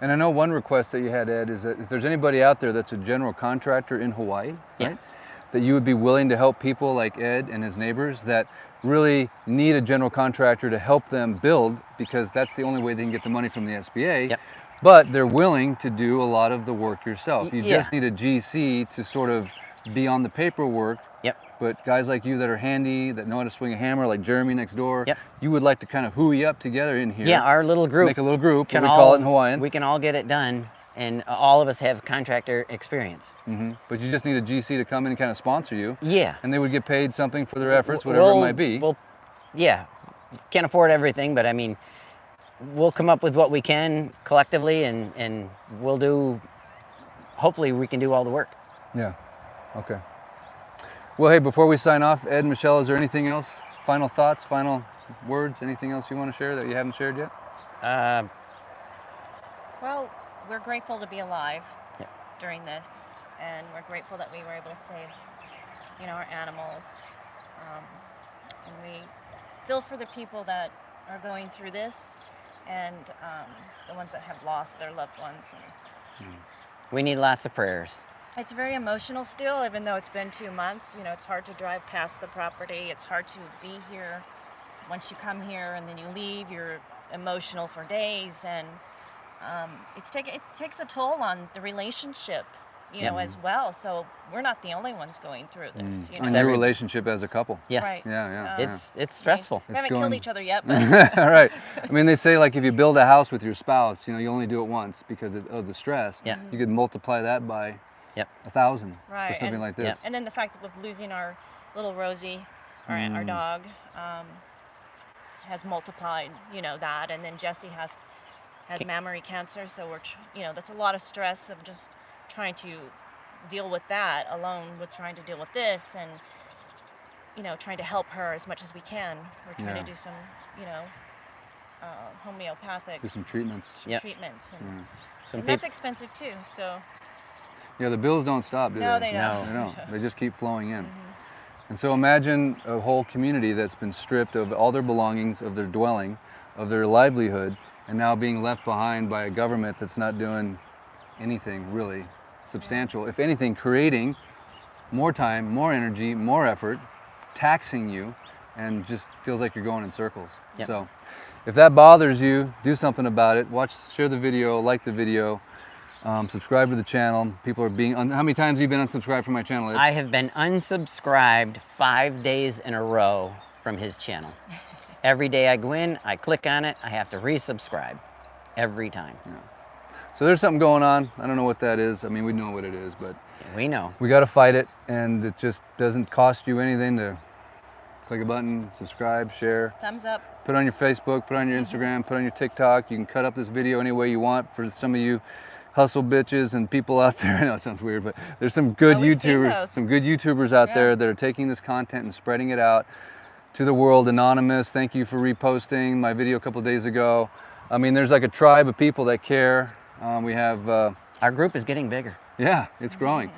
And I know one request that you had, Ed, is that if there's anybody out there that's a general contractor in Hawaii, right, Yes. that you would be willing to help people like Ed and his neighbors that really need a general contractor to help them build, because that's the only way they can get the money from the SBA. Yep. But they're willing to do a lot of the work yourself. You Yeah. just need a GC to sort of be on the paperwork. Yep. But guys like you that are handy, that know how to swing a hammer, like Jeremy next door, Yep. you would like to kind of hooey up together in here. Yeah, our little group Make a little group, what can we all, call it in Hawaiian. We can all get it done, and all of us have contractor experience. But you just need a GC to come in and kind of sponsor you. Yeah. And they would get paid something for their efforts, whatever it might be. Yeah, can't afford everything, but I mean, we'll come up with what we can collectively, and we'll do, hopefully we can do all the work. Yeah, okay. Well, hey, before we sign off, Ed and Michelle, is there anything else? Final thoughts, final words, anything else you want to share that you haven't shared yet? Well, we're grateful to be alive Yeah. during this, and we're grateful that we were able to save, our animals. And we feel for the people that are going through this, and the ones that have lost their loved ones. And We need lots of prayers. it's very emotional still, even though it's been 2 months. It's hard to drive past the property. It's hard to be here. Once you come here and then you leave, you're emotional for days, and it takes a toll on the relationship, as well. So we're not the only ones going through this. On your relationship as a couple. Yes. Right. Yeah. It's stressful. We haven't killed going- each other yet, but All right. I mean, they say like if you build a house with your spouse, you only do it once because of the stress. Yeah. You could multiply that by Yep. 1,000 right. for something and, like this. And then the fact of losing our little Rosie, our dog, has multiplied, that. And then Jesse has mammary cancer, so that's a lot of stress of just trying to deal with that alone with trying to deal with this, and trying to help her as much as we can. We're trying Yeah. to do some homeopathic Do some treatments. Yep. treatments, Some and that's people. expensive too. So Yeah, the bills don't stop, do no, they? they don't. They don't. They just keep flowing in. And so imagine a whole community that's been stripped of all their belongings, of their dwelling, of their livelihood, and now being left behind by a government that's not doing anything really substantial. If anything, creating more time, more energy, more effort, taxing you, and just feels like you're going in circles. Yep. So if that bothers you, do something about it. Share the video, like the video. Subscribe to the channel. People are being, how many times have you been unsubscribed from my channel, Ed? I have been unsubscribed 5 days in a row from his channel. Every day I go in, I click on it, I have to resubscribe every time. So there's something going on. I don't know what that is. I mean, we know what it is, but We know. we got to fight it, and it just doesn't cost you anything to click a button, subscribe, share. Thumbs up. Put it on your Facebook, put it on your Instagram, put it on your TikTok. You can cut up this video any way you want. For some of you hustle bitches and people out there, I know it sounds weird, but there's some good Oh, we've seen YouTubers, those. some good YouTubers out there that are taking this content and spreading it out to the world. Anonymous, thank you for reposting my video a couple of days ago. I mean, there's like a tribe of people that care. We have, Our group is getting bigger. yeah, it's growing.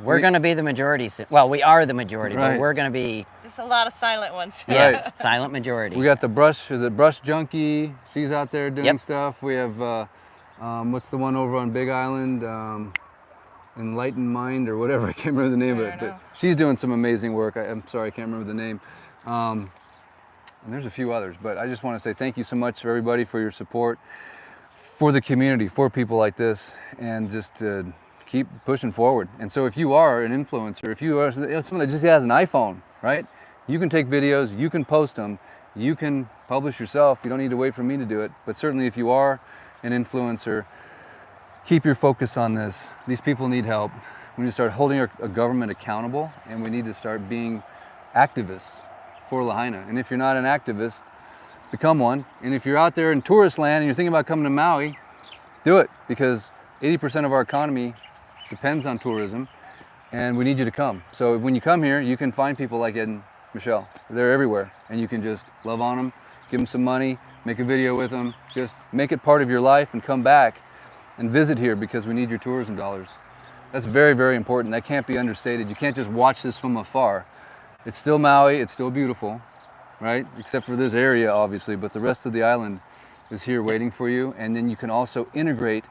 We're going to be the majority. Well, we are the majority, Right. but we're going to be Just a lot of silent ones. Right. silent majority. We got the Brush Junkie. She's out there doing Yep. stuff. We have, what's the one over on Big Island? Enlightened Mind or whatever. I can't remember the name of I it. don't But know. she's doing some amazing work. I'm sorry, I can't remember the name. And there's a few others, but I just want to say thank you so much for everybody for your support, for the community, for people like this, and just to keep pushing forward. And so if you are an influencer, if you are someone that just has an iPhone, right? You can take videos, you can post them, you can publish yourself. You don't need to wait for me to do it. But certainly if you are an influencer, keep your focus on this. These people need help. We need to start holding our government accountable, and we need to start being activists for Lahaina. And if you're not an activist, become one. And if you're out there in tourist land and you're thinking about coming to Maui, do it, because 80% of our economy depends on tourism, and we need you to come. So when you come here, you can find people like Ed and Michelle. They're everywhere, and you can just love on them, give them some money, make a video with them, just make it part of your life and come back and visit here, because we need your tourism dollars. That's very, very important. That can't be understated. You can't just watch this from afar. It's still Maui, it's still beautiful, right? Except for this area, obviously, but the rest of the island is here waiting for you. And then you can also integrate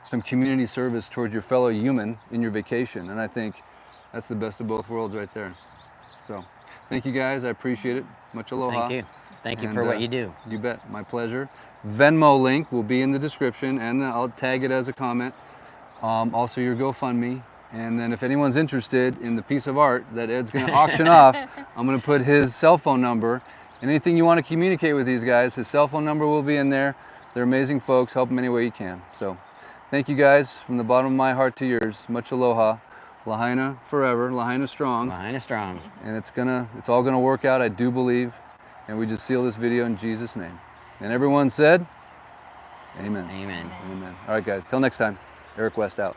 some community service towards your fellow human in your vacation. And I think that's the best of both worlds right there. So thank you guys, I appreciate it. Much aloha. Thank you. Thank you And, for what you do. You bet, my pleasure. Venmo link will be in the description, and I'll tag it as a comment. Also your GoFundMe. And then if anyone's interested in the piece of art that Ed's gonna auction off, I'm gonna put his cell phone number. And anything you want to communicate with these guys, his cell phone number will be in there. They're amazing folks, help them any way you can. So thank you guys from the bottom of my heart to yours. Much aloha. Lahaina forever, Lahaina strong. Lahaina strong. And it's all gonna work out, I do believe. And we just seal this video in Jesus' name. And everyone said, amen. Amen. Amen. All right, guys, till next time, Eric West out.